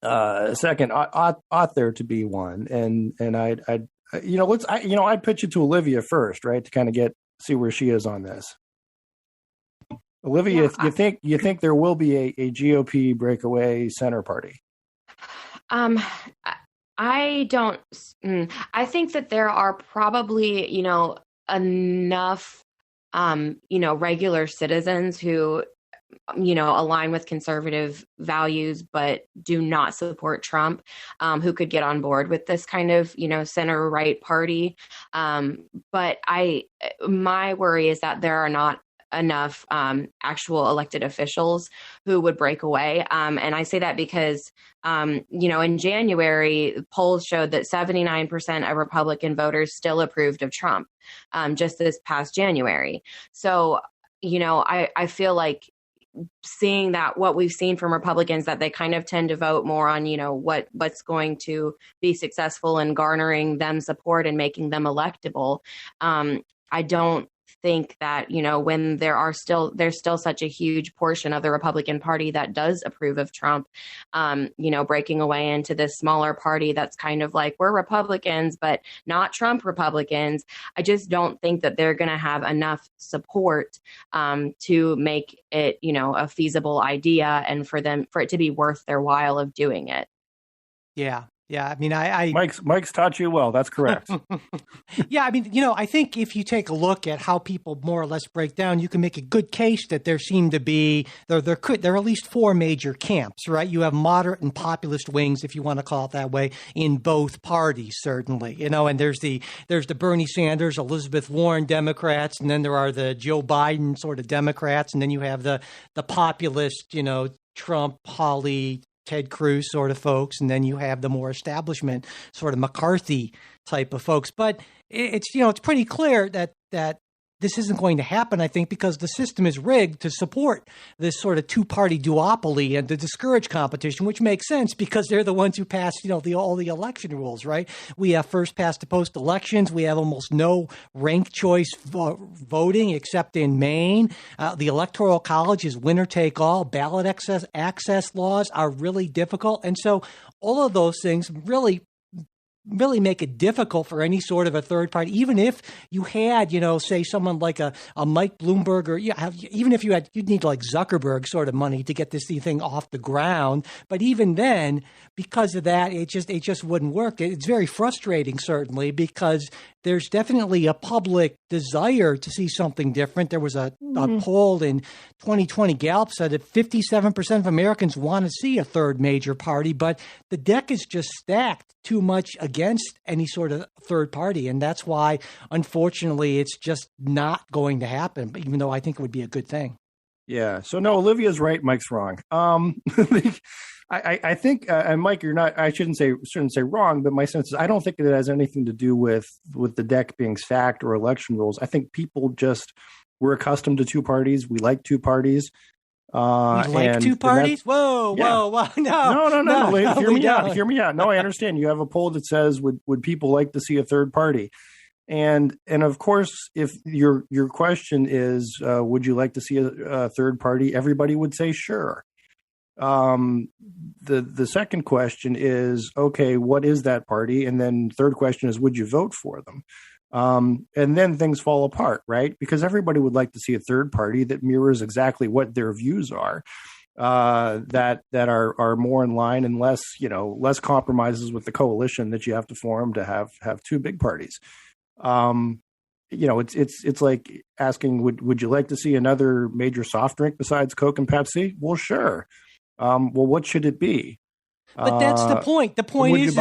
second, ought there to be one? And I'd pitch it to Olivia first, right, to kind of see where she is on this. Olivia, you think there will be a GOP breakaway center party? I don't. I think that there are probably, enough, regular citizens who, align with conservative values, but do not support Trump, who could get on board with this kind of, center right party. But my worry is that there are not enough actual elected officials who would break away. And I say that because, in January, polls showed that 79% of Republican voters still approved of Trump just this past January. So, I feel like seeing that what we've seen from Republicans, that they kind of tend to vote more on, what's going to be successful in garnering them support and making them electable. I don't think that, when there's still such a huge portion of the Republican Party that does approve of Trump, breaking away into this smaller party that's kind of like, we're Republicans, but not Trump Republicans. I just don't think that they're going to have enough support to make it, a feasible idea and for it to be worth their while of doing it. Yeah. Yeah, I mean, Mike's taught you well. That's correct. Yeah, I mean, I think if you take a look at how people more or less break down, you can make a good case that there seem to be there are at least 4 major camps, right? You have moderate and populist wings, if you want to call it that way, in both parties, certainly. And there's the Bernie Sanders, Elizabeth Warren Democrats, and then there are the Joe Biden sort of Democrats, and then you have the populist, Trump, Hawley, Ted Cruz sort of folks, and then you have the more establishment sort of McCarthy type of folks. But it's pretty clear that this isn't going to happen, I think, because the system is rigged to support this sort of two-party duopoly and to discourage competition, which makes sense because they're the ones who pass, all the election rules, right? We have first past to post elections. We have almost no ranked choice voting except in Maine. The Electoral College is winner take all. Ballot access laws are really difficult. And so all of those things really make it difficult for any sort of a third party, even if you had, say someone like a Mike Bloomberg, or even if you'd need like Zuckerberg sort of money to get this thing off the ground. But even then, because of that, it just wouldn't work. It's very frustrating, certainly, because there's definitely a public desire to see something different. There was a poll in 2020, Gallup said that 57% of Americans want to see a third major party, but the deck is just stacked too much against any sort of third party. And that's why, unfortunately, it's just not going to happen, even though I think it would be a good thing. Yeah. So no, Olivia's right. Mike's wrong. I think, and Mike, you're not. I shouldn't say wrong, but my sense is I don't think it has anything to do with the deck being stacked or election rules. I think people just we're accustomed to two parties. We like two parties. We like two parties? Whoa. No. Hear me out. No, I understand. You have a poll that says would people like to see a third party? And of course, if your question is, would you like to see a third party? Everybody would say sure. The second question is, okay, what is that party? And then third question is, would you vote for them? And then things fall apart, right? Because everybody would like to see a third party that mirrors exactly what their views are, that are more in line and less compromises with the coalition that you have to form to have two big parties. It's like asking, would you like to see another major soft drink besides Coke and Pepsi? Well, sure. Well, what should it be? But that's the point. The point is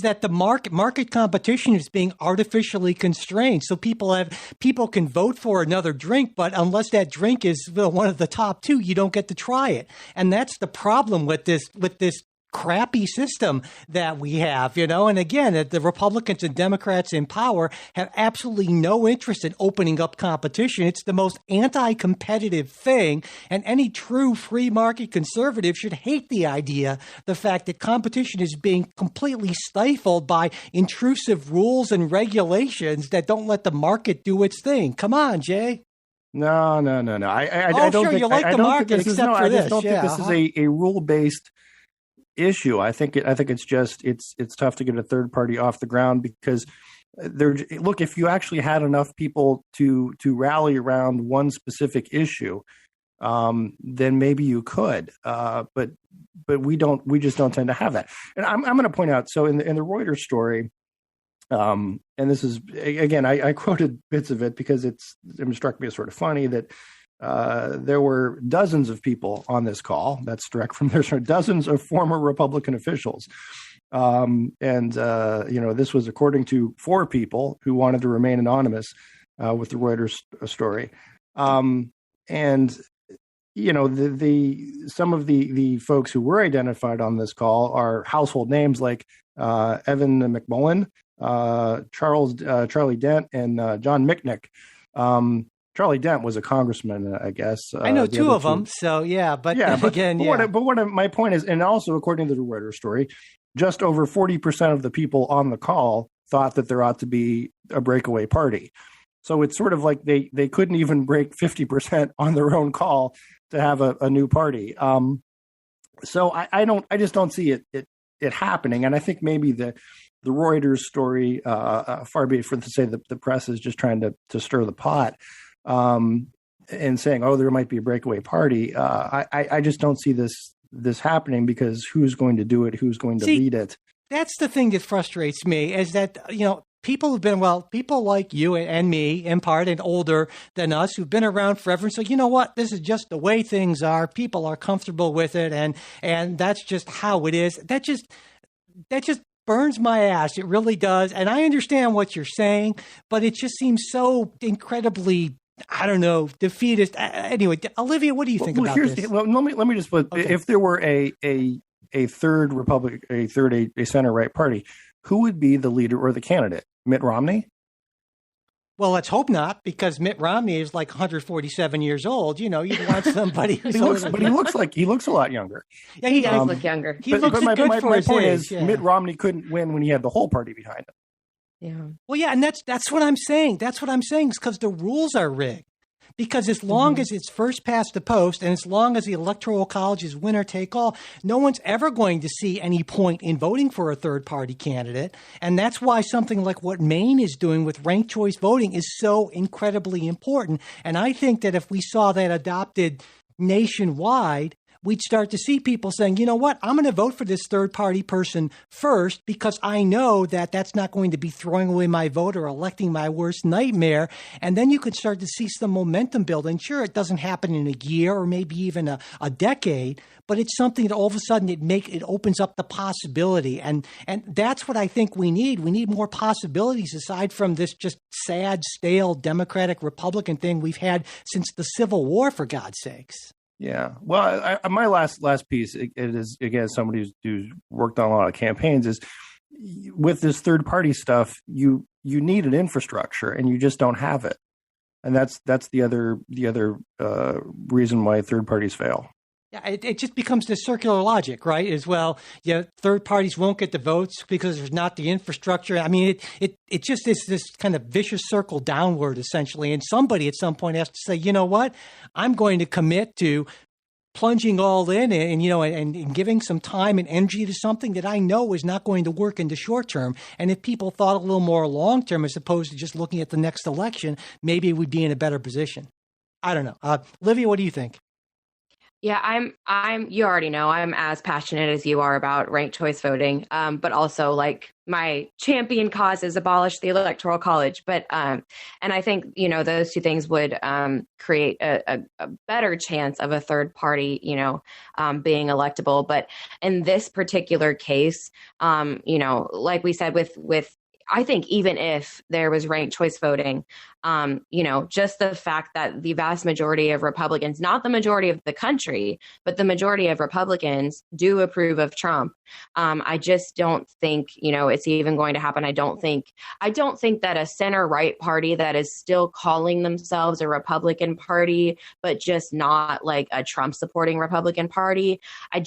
that the market competition is being artificially constrained. So people can vote for another drink, but unless that drink is one of the top two, you don't get to try it. And that's the problem with this crappy system that we have, and again, the Republicans and Democrats in power have absolutely no interest in opening up competition. It's the most anti-competitive thing, and any true free market conservative should hate the fact that competition is being completely stifled by intrusive rules and regulations that don't let the market do its thing. Come on, Jay. No. I don't sure, think you like the market except for this. I just don't think this is a rule-based issue. I think it's just it's tough to get a third party off the ground because if you actually had enough people to rally around one specific issue, then maybe you could. But we just don't tend to have that. And I'm going to point out, so in the Reuters story, and this is again, I quoted bits of it because it struck me as sort of funny that there were dozens of people on this call. That's direct from their story. Dozens of former Republican officials. This was according to 4 people who wanted to remain anonymous with the Reuters story. Some of the folks who were identified on this call are household names like Evan McMullen, Charlie Dent, and John Micknick. Charlie Dent was a congressman, I guess. I know 2 of them, so yeah. But my point is, and also according to the Reuters story, just over 40% of the people on the call thought that there ought to be a breakaway party. So it's sort of like they couldn't even break 50% on their own call to have a new party. So I just don't see it happening, and I think maybe the Reuters story, far be it for to say that the press is just trying to stir the pot. And saying, "Oh, there might be a breakaway party." I just don't see this happening because who's going to do it? Who's going to lead it? That's the thing that frustrates me is that people like you and me, in part, and older than us, who've been around forever. And so, you know what? This is just the way things are. People are comfortable with it, and that's just how it is. That just burns my ass. It really does. And I understand what you're saying, but it just seems so incredibly, I don't know, defeatist. Anyway, Olivia, what do you think about this? Well, let me just put, okay. If there were a third Republic, a center right party, who would be the leader or the candidate? Mitt Romney? Well, let's hope not, because Mitt Romney is like 147 years old. You'd want somebody who's he looks a lot younger. Yeah, he does look younger. My point is, Mitt Romney couldn't win when he had the whole party behind him. Yeah. Well, yeah, and that's what I'm saying. That's what I'm saying is because the rules are rigged. Because as long as it's first past the post and as long as the Electoral College is winner take all, no one's ever going to see any point in voting for a third party candidate. And that's why something like what Maine is doing with ranked choice voting is so incredibly important. And I think that if we saw that adopted nationwide, we'd start to see people saying, you know what, I'm going to vote for this third party person first because I know that that's not going to be throwing away my vote or electing my worst nightmare. And then you could start to see some momentum building. Sure, it doesn't happen in a year or maybe even a decade, but it's something that all of a sudden it opens up the possibility. And that's what I think we need. We need more possibilities aside from this just sad, stale Democratic Republican thing we've had since the Civil War, for God's sakes. Yeah. Well, my last piece, it is, again, somebody who's worked on a lot of campaigns, is with this third party stuff, you need an infrastructure and you just don't have it. And that's the other reason why third parties fail. Yeah, it just becomes this circular logic, right? As well, yeah, third parties won't get the votes because there's not the infrastructure. I mean, it just is this kind of vicious circle downward, essentially. And somebody at some point has to say, you know what, I'm going to commit to plunging all in and giving some time and energy to something that I know is not going to work in the short term. And if people thought a little more long term as opposed to just looking at the next election, maybe we'd be in a better position. I don't know. Livia, what do you think? Yeah, you already know, I'm as passionate as you are about ranked choice voting. But also, like, my champion cause is abolish the Electoral College. But, and I think, those two things would create a better chance of a third party, being electable. But in this particular case, like we said, with I think even if there was ranked choice voting, just the fact that the vast majority of Republicans, not the majority of the country, but the majority of Republicans do approve of Trump. I just don't think, it's even going to happen. I don't think that a center right party that is still calling themselves a Republican party, but just not like a Trump supporting Republican party. I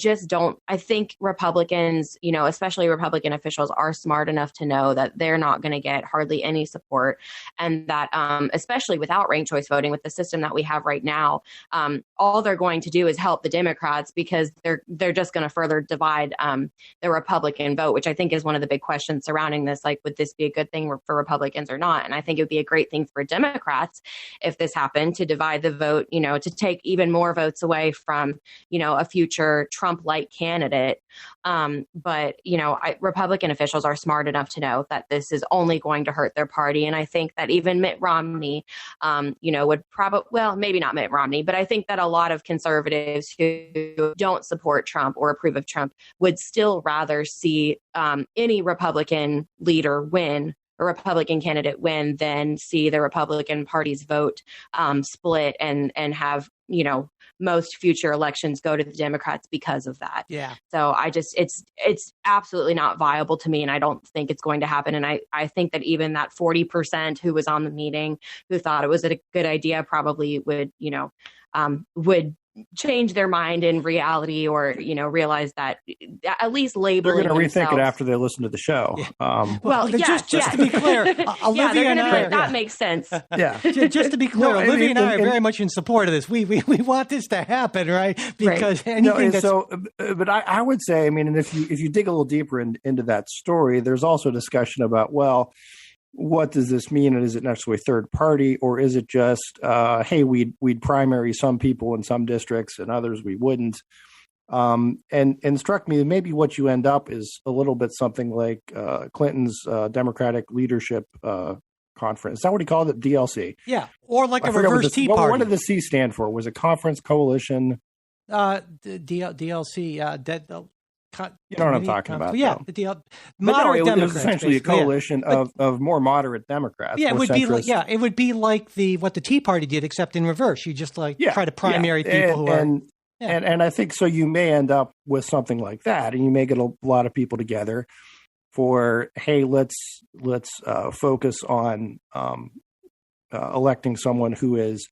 think Republicans, especially Republican officials, are smart enough to know that they're not going to get hardly any support, and that especially without ranked choice voting, with the system that we have right now, all they're going to do is help the Democrats, because they're just going to further divide the Republican vote, which I think is one of the big questions surrounding this. Like, would this be a good thing for Republicans or not? And I think it would be a great thing for Democrats if this happened, to divide the vote, to take even more votes away from, a future Trump-like candidate. But Republican officials are smart enough to know that this is only going to hurt their party. And I think that even Mitt Romney, would probably, well, maybe not Mitt Romney, but I think that a lot of conservatives who don't support Trump or approve of Trump would still rather see any Republican leader win, a Republican candidate win, than see the Republican Party's vote split and have, most future elections go to the Democrats because of that. Yeah. So it's absolutely not viable to me, and I don't think it's going to happen. And I think that even that 40% who was on the meeting who thought it was a good idea probably would change their mind in reality, or realize that at least labeling they're going to rethink themselves. it after they listen to the show. Well, just to be clear, Olivia and I, that makes sense. Yeah. Just to be clear, Olivia and I are very much in support of this. We want this to happen, right? Because anything that's... but I would say, and if you dig a little deeper into that story, there's also discussion about, well, what does this mean? And is it necessarily third party, or is it just, hey, we'd primary some people in some districts and others we wouldn't? And struck me that maybe what you end up is a little bit something like Clinton's Democratic Leadership Conference. Is that what he called it? DLC. Yeah, or like a reverse Tea Party. What did the C stand for? Was it Conference, Coalition? DLC. You know what I'm talking about? Yeah, moderate Democrats. It was essentially a coalition of more moderate Democrats. Yeah, it would centrist. It would be like what the Tea Party did, except in reverse. You just try to primary people who are. And I think so. You may end up with something like that, and you may get a lot of people together for, hey, let's focus on electing someone who is,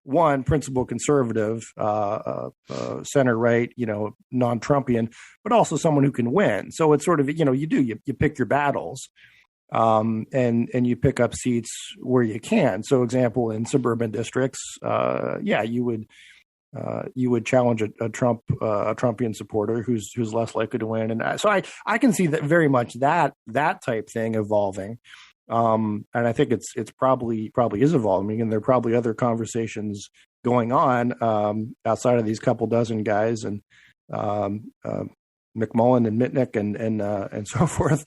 one, principal conservative, center right, non-Trumpian, but also someone who can win. So it's sort of, you pick your battles, and you pick up seats where you can. So, example, in suburban districts, you would challenge a Trumpian supporter who's less likely to win. And so I can see that very much that type thing evolving. And I think it's probably is evolving, and there are probably other conversations going on outside of these couple dozen guys and McMullen and Mitnick and so forth,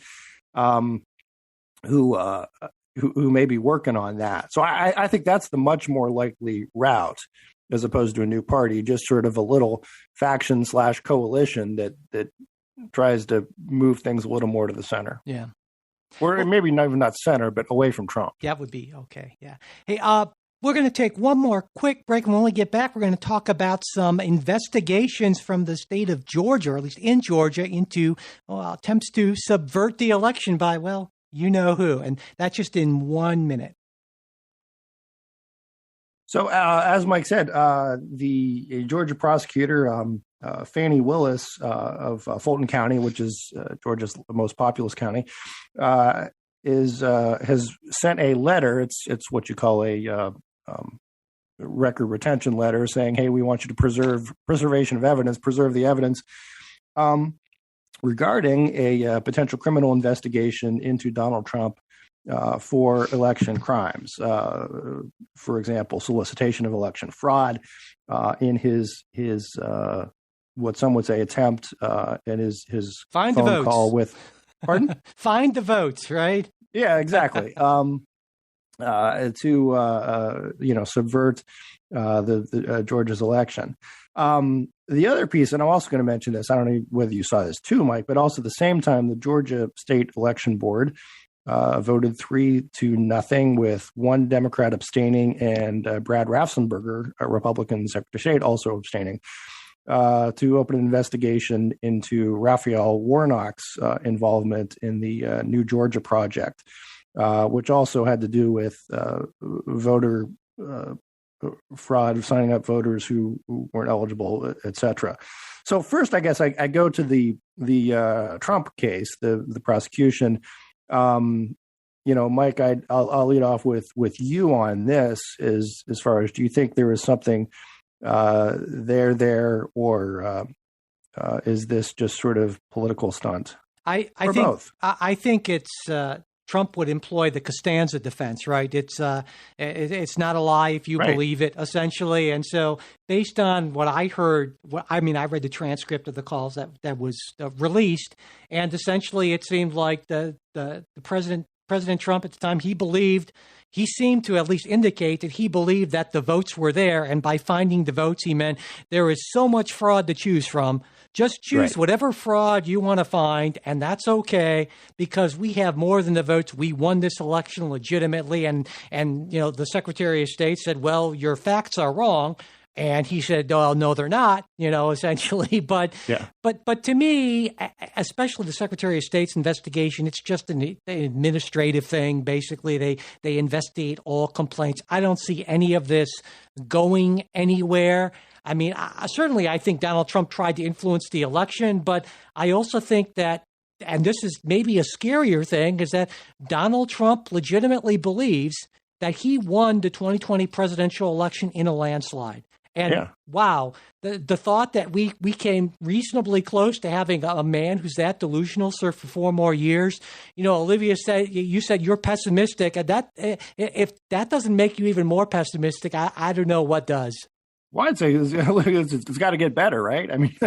who may be working on that. So I think that's the much more likely route, as opposed to a new party, just sort of a little faction / coalition that tries to move things a little more to the center. Yeah. Or maybe not center, but away from Trump. That would be okay. Yeah. Hey, we're going to take one more quick break. And when we get back, we're going to talk about some investigations from the state of Georgia, or at least in Georgia, into attempts to subvert the election by, well, you know who. And that's just in 1 minute. So, as Mike said, the Georgia prosecutor, Fannie Willis of Fulton County, which is Georgia's most populous county, has sent a letter. It's what you call a record retention letter, saying, "Hey, we want you to preserve the evidence regarding a potential criminal investigation into Donald Trump for election crimes. For example, solicitation of election fraud in his what some would say attempt in his Find phone the votes. call with, pardon? Find the votes, right? Yeah, exactly. To subvert the Georgia's election. The other piece, and I'm also going to mention this, I don't know whether you saw this too, Mike, but also at the same time, the Georgia State Election Board voted 3-0 with one Democrat abstaining and Brad Raffensperger, a Republican Secretary of State, also abstaining, to open an investigation into Raphael Warnock's involvement in the New Georgia Project, which also had to do with voter fraud, signing up voters who weren't eligible, et cetera. So first, I guess I go to the Trump case, the prosecution. Mike, I'll lead off with you on this. As far as, do you think there is something there, or is this just sort of political stunt? I think both. I think it's Trump would employ the Costanza defense, right? It's not a lie if you believe it, essentially. And so, based on what I heard, I read the transcript of the calls that was released, and essentially, it seemed like the President Trump at the time, he seemed to at least indicate that he believed that the votes were there. And by finding the votes, he meant there is so much fraud to choose from. Just choose whatever fraud you want to find, and that's okay, because we have more than the votes. We won this election legitimately. And the Secretary of State said, well, your facts are wrong. And he said, "Oh, no, they're not," essentially. But to me, especially the Secretary of State's investigation, it's just an administrative thing. Basically, they investigate all complaints. I don't see any of this going anywhere. I mean, I think Donald Trump tried to influence the election, but I also think that, and this is maybe a scarier thing, is that Donald Trump legitimately believes that he won the 2020 presidential election in a landslide. And wow, the thought that we came reasonably close to having a man who's that delusional serve for 4 more years. Olivia you said you're pessimistic, and that if that doesn't make you even more pessimistic, I don't know what does. Well, I'd say it's got to get better, right? I mean,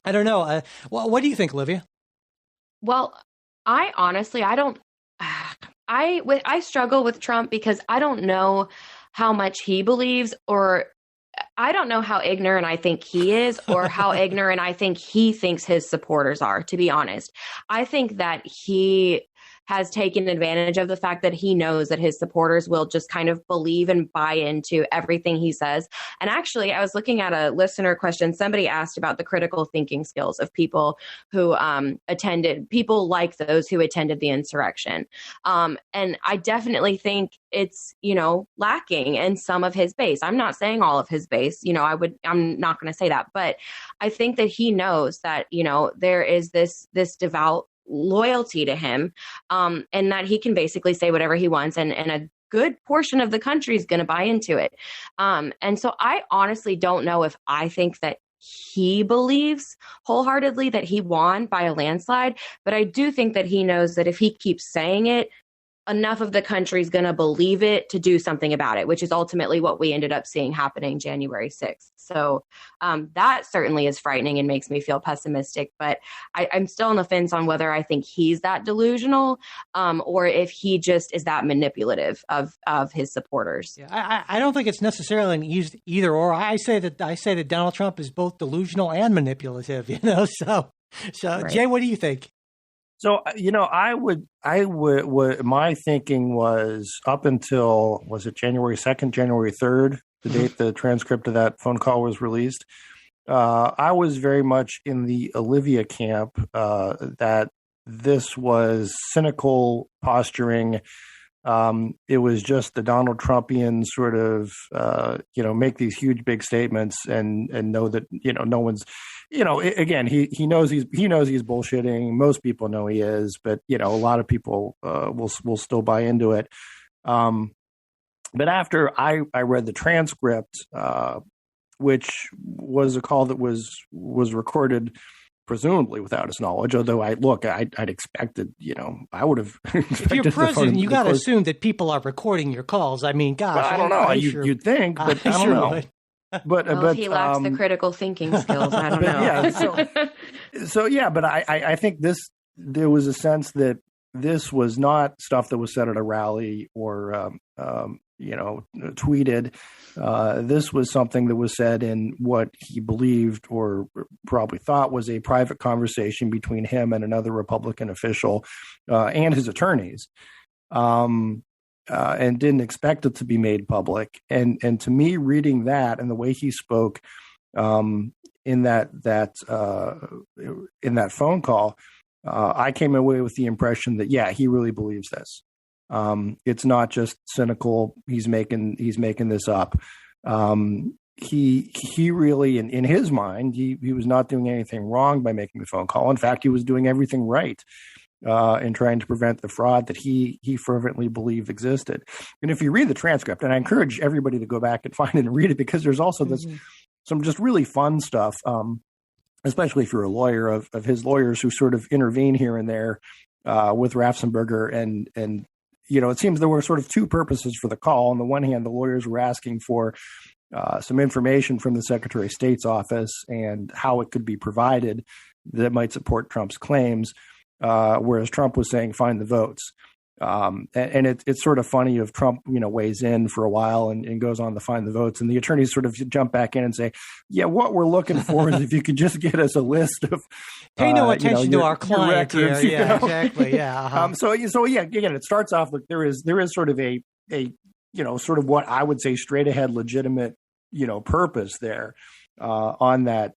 I don't know. What do you think, Olivia? Well, I honestly, I struggle with Trump because I don't know how much he believes, or I don't know how ignorant I think he is, or how ignorant I think he thinks his supporters are, to be honest. I think that he has taken advantage of the fact that he knows that his supporters will just kind of believe and buy into everything he says. And actually, I was looking at a listener question. Somebody asked about the critical thinking skills of people who people like those who attended the insurrection. And I definitely think it's, lacking in some of his base. I'm not saying all of his base, I'm not going to say that, but I think that he knows that, there is this devout loyalty to him, and that he can basically say whatever he wants, and a good portion of the country is going to buy into it. And so I honestly don't know if I think that he believes wholeheartedly that he won by a landslide, but I do think that he knows that if he keeps saying it, enough of the country is going to believe it to do something about it, which is ultimately what we ended up seeing happening January 6th. So that certainly is frightening and makes me feel pessimistic. But I'm still on the fence on whether I think he's that delusional or if he just is that manipulative of his supporters. Yeah, I don't think it's necessarily an either or. I say that Donald Trump is both delusional and manipulative. So right. Jay, what do you think? So, I would, my thinking was up until, was it January 2nd, January 3rd, the date the transcript of that phone call was released. I was very much in the Olivia camp that this was cynical posturing. It was just the Donald Trumpian sort of, make these huge, big statements and know that, no one's, again, he knows he's bullshitting. Most people know he is, but, a lot of people will still buy into it. But after I read the transcript, which was a call that was recorded presumably without his knowledge, although I'd expected, I would have. If you're president, you got to assume that people are recording your calls. I mean, gosh, well, I don't know. You'd think, but I don't know. Would. But if he lacks the critical thinking skills, I don't know. Yeah, but I think there was a sense that this was not stuff that was said at a rally or tweeted. This was something that was said in what he believed or probably thought was a private conversation between him and another Republican official and his attorneys, and didn't expect it to be made public. And to me, reading that and the way he spoke in that phone call, I came away with the impression that, yeah, he really believes this. It's not just cynical. He's making this up. He really, in his mind, he was not doing anything wrong by making the phone call. In fact, he was doing everything right in trying to prevent the fraud that he fervently believed existed. And if you read the transcript, and I encourage everybody to go back and find it and read it, because there's also some just really fun stuff, especially if you're a lawyer, of his lawyers who sort of intervene here and there with Raffensperger and it seems there were sort of two purposes for the call. On the one hand, the lawyers were asking for some information from the Secretary of State's office and how it could be provided that might support Trump's claims, whereas Trump was saying, find the votes. And it's sort of funny if Trump, weighs in for a while and goes on to find the votes, and the attorneys sort of jump back in and say, yeah, what we're looking for is if you could just get us a list of pay no attention to our client records, here. Yeah, exactly. Yeah. Uh-huh. So yeah, again, it starts off with there is sort of a sort of what I would say straight ahead legitimate purpose there on that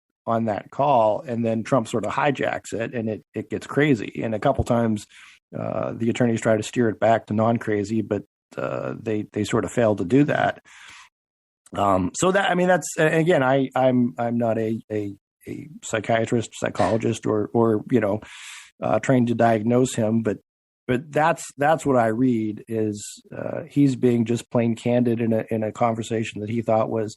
call, and then Trump sort of hijacks it and it gets crazy, and a couple times the attorneys try to steer it back to non-crazy, but they sort of failed to do that. So that, I mean, that's, again, I'm not a psychiatrist, psychologist, or trained to diagnose him, but that's what I read is he's being just plain candid in a conversation that he thought was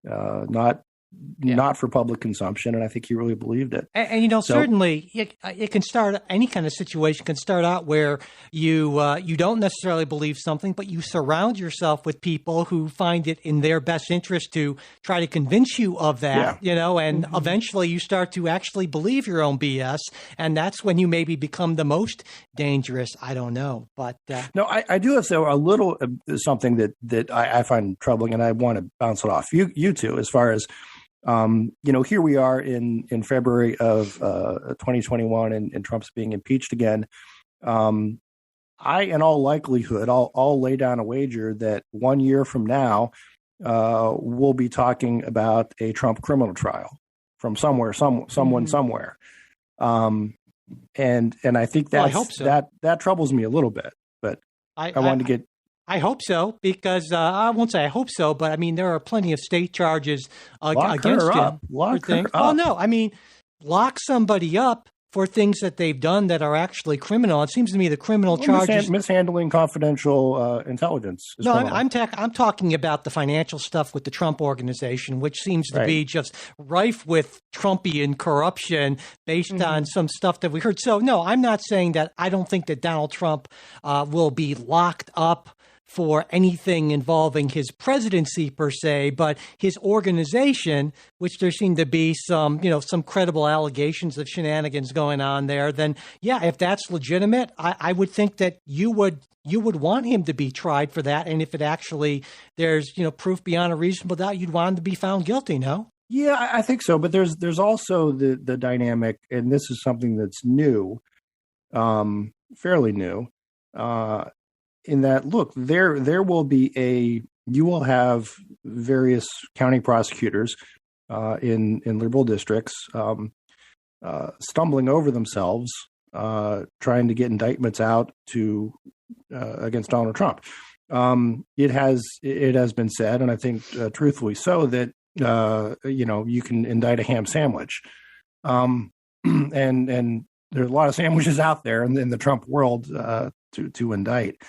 not for public consumption, and I think he really believed it. And certainly it can start, any kind of situation can start out where you don't necessarily believe something, but you surround yourself with people who find it in their best interest to try to convince you of that, and eventually you start to actually believe your own BS, and that's when you maybe become the most dangerous. I don't know, but no, I do have a little something that I find troubling, and I want to bounce it off you two as far as. Here we are in February of 2021, and Trump's being impeached again. In all likelihood, I'll lay down a wager that 1 year from now, we'll be talking about a Trump criminal trial from someone somewhere. And I think I hope so. that troubles me a little bit. But I wanted to get. I hope so, because I won't say I hope so, but I mean, there are plenty of state charges against him. Lock her up. Oh, no. I mean, lock somebody up for things that they've done that are actually criminal. It seems to me the criminal charges mishandling confidential intelligence. Is no, criminal. I'm talking about the financial stuff with the Trump organization, which seems to be just rife with Trumpian corruption based on some stuff that we heard. So, no, I'm not saying that I don't think that Donald Trump will be locked up for anything involving his presidency per se, but his organization, which there seem to be some credible allegations of shenanigans going on there, then yeah, if that's legitimate, I would think that you would want him to be tried for that. And if it actually there's proof beyond a reasonable doubt, you'd want him to be found guilty, no? Yeah, I think so. But there's also the dynamic, and this is something that's new, fairly new, in that, look, there will be you will have various county prosecutors in liberal districts stumbling over themselves, trying to get indictments out against Donald Trump. It has been said, and I think truthfully so, that you can indict a ham sandwich, and there's a lot of sandwiches out there in the Trump world to indict.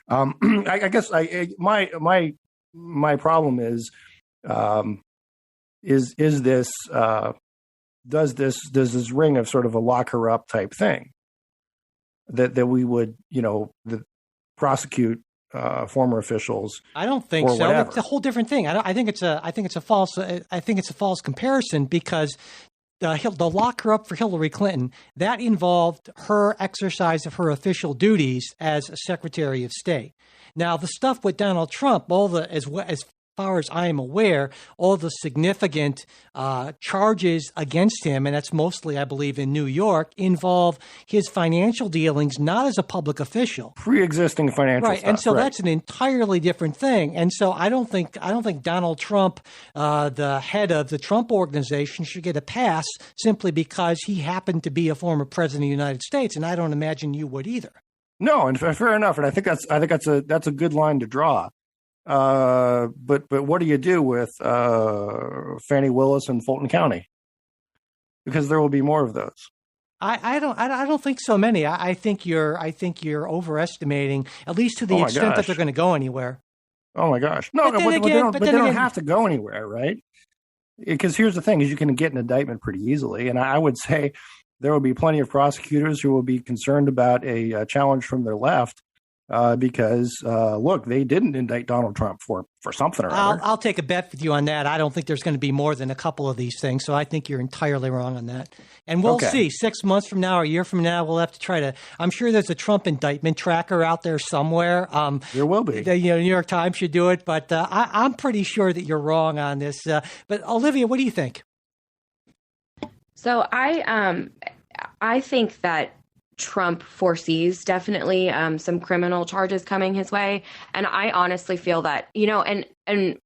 I guess my problem is this does this ring of sort of a lock her up type thing that we would prosecute former officials? I don't think so. Whatever. It's a whole different thing. I think it's a false comparison, because the lock her up for Hillary Clinton, that involved her exercise of her official duties as a Secretary of State. Now, the stuff with Donald Trump, as far as I am aware, all the significant charges against him, and that's mostly, I believe, in New York, involve his financial dealings, not as a public official. Pre-existing financial right, stuff. and so right. that's an entirely different thing. And so I don't think Donald Trump, the head of the Trump organization, should get a pass simply because he happened to be a former president of the United States, and I don't imagine you would either. No, and fair enough, and I think that's a good line to draw. But what do you do with Fannie Willis and Fulton County? Because there will be more of those. I don't think so many. I think you're overestimating, at least to the extent that they're going to go anywhere. Oh my gosh! No, but they don't have to go anywhere, right? Because here's the thing: is you can get an indictment pretty easily, and I would say there will be plenty of prosecutors who will be concerned about a challenge from their left. Because look, they didn't indict Donald Trump for something or other. I'll take a bet with you on that. I don't think there's going to be more than a couple of these things, so I think you're entirely wrong on that. And we'll see. 6 months from now, or a year from now, we'll have to try to. I'm sure there's a Trump indictment tracker out there somewhere. There will be. New York Times should do it, but I'm pretty sure that you're wrong on this. But Olivia, what do you think? So I think that Trump foresees definitely some criminal charges coming his way. And I honestly feel that, and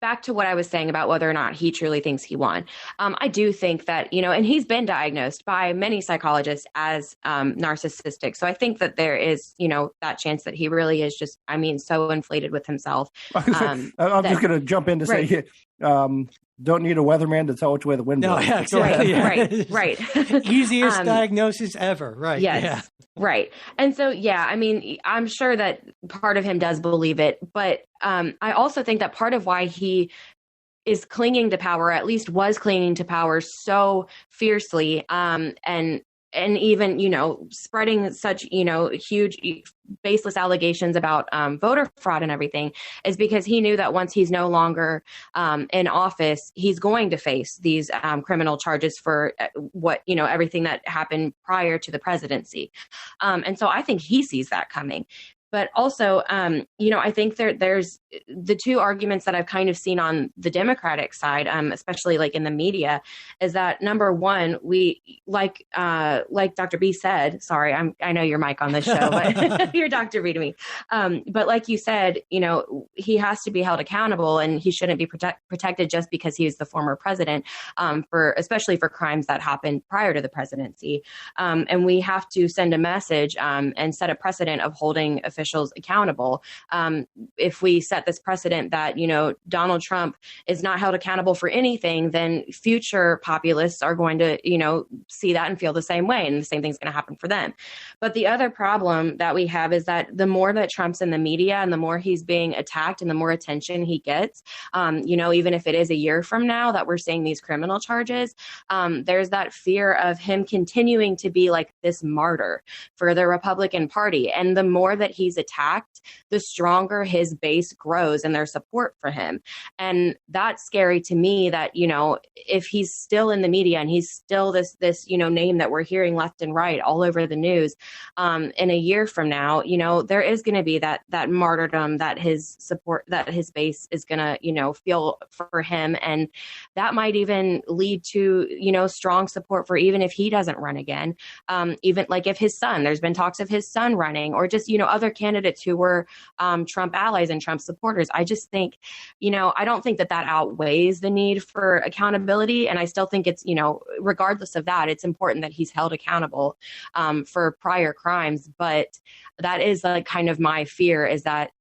back to what I was saying about whether or not he truly thinks he won. I do think that, and he's been diagnosed by many psychologists as narcissistic. So I think that there is, that chance that he really is just, so inflated with himself. I'm just going to jump in to say, don't need a weatherman to tell which way the wind blows. No, exactly. Right. Easiest diagnosis ever. Right. Yes. Yeah. Right. And so, I'm sure that part of him does believe it, but I also think that part of why he is clinging to power, at least was clinging to power so fiercely, and even, spreading such, huge baseless allegations about voter fraud and everything, is because he knew that once he's no longer in office, he's going to face these criminal charges for everything that happened prior to the presidency. And so I think he sees that coming. But also, I think there's the two arguments that I've kind of seen on the Democratic side, especially like in the media, is that number one, we like Dr. B said, sorry, I know your mic on this show, but you're Dr. B to me. But like you said, he has to be held accountable, and he shouldn't be protected just because he is the former president, especially for crimes that happened prior to the presidency. And we have to send a message and set a precedent of holding officials officials accountable. If we set this precedent that, Donald Trump is not held accountable for anything, then future populists are going to, see that and feel the same way. And the same thing's going to happen for them. But the other problem that we have is that the more that Trump's in the media and the more he's being attacked and the more attention he gets, even if it is a year from now that we're seeing these criminal charges, there's that fear of him continuing to be like this martyr for the Republican Party. And the more that he's attacked, the stronger his base grows and their support for him. And that's scary to me that, if he's still in the media and he's still this name that we're hearing left and right all over the news, in a year from now, there is going to be that martyrdom that his support, that his base is going to, feel for him. And that might even lead to, strong support for even if he doesn't run again. Even like if his son, there's been talks of his son running, or just, other candidates who were Trump allies and Trump supporters. I just think, I don't think that outweighs the need for accountability. And I still think it's, regardless of that, it's important that he's held accountable for prior crimes. But that is like kind of my fear, is that,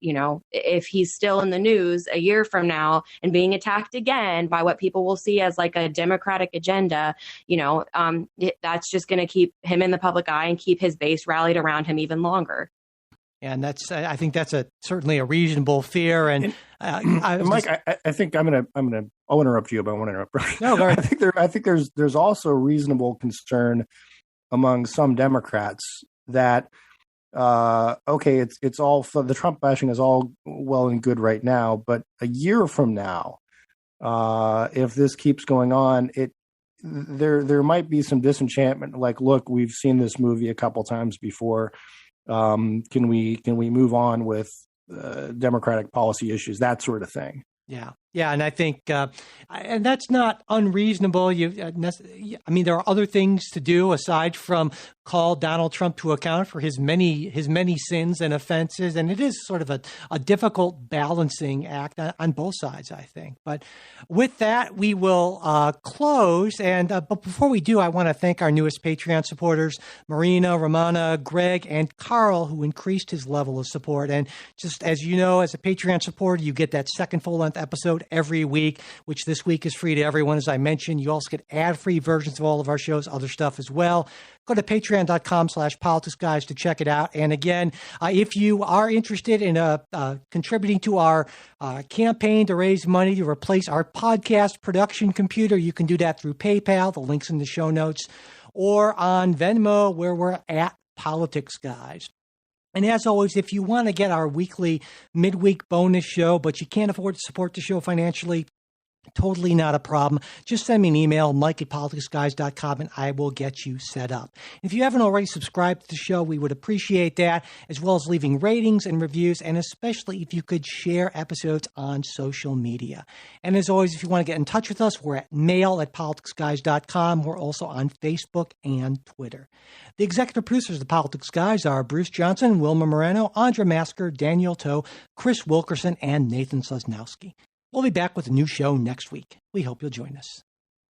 if he's still in the news a year from now and being attacked again by what people will see as like a Democratic agenda, that's just going to keep him in the public eye and keep his base rallied around him even longer. And I think that's certainly a reasonable fear. And Mike, I think I'll interrupt you, but I want to interrupt. No, go ahead. I think there's also reasonable concern among some Democrats that, it's all the Trump bashing is all well and good right now, but a year from now, if this keeps going on, there might be some disenchantment. Like, look, we've seen this movie a couple times before. Can we move on with Democratic policy issues, that sort of thing? Yeah, and I think, and that's not unreasonable. I mean, there are other things to do aside from call Donald Trump to account for his many sins and offenses, and it is sort of a difficult balancing act on both sides, I think. But with that, we will close. And but before we do, I want to thank our newest Patreon supporters, Marina, Romana, Greg, and Carl, who increased his level of support. And just as you know, as a Patreon supporter, you get that second full-length episode every week, which this week is free to everyone. As I mentioned, you also get ad-free versions of all of our shows, other stuff as well. Go to patreon.com/politicsguys to check it out. And again, if you are interested in contributing to our campaign to raise money to replace our podcast production computer, you can do that through PayPal. The link's in the show notes, or on Venmo, where we're at Politics Guys. And as always, if you want to get our weekly midweek bonus show, but you can't afford to support the show financially, totally not a problem. Just send me an email, mike@politicsguys.com, and I will get you set up. If you haven't already subscribed to the show, we would appreciate that, as well as leaving ratings and reviews, and especially if you could share episodes on social media. And as always, if you want to get in touch with us, we're at mail@politicsguys.com. We're also on Facebook and Twitter. The executive producers of the Politics Guys are Bruce Johnson, Wilma Moreno, Andra Masker, Daniel Toe, Chris Wilkerson, and Nathan Sosnowski. We'll be back with a new show next week. We hope you'll join us.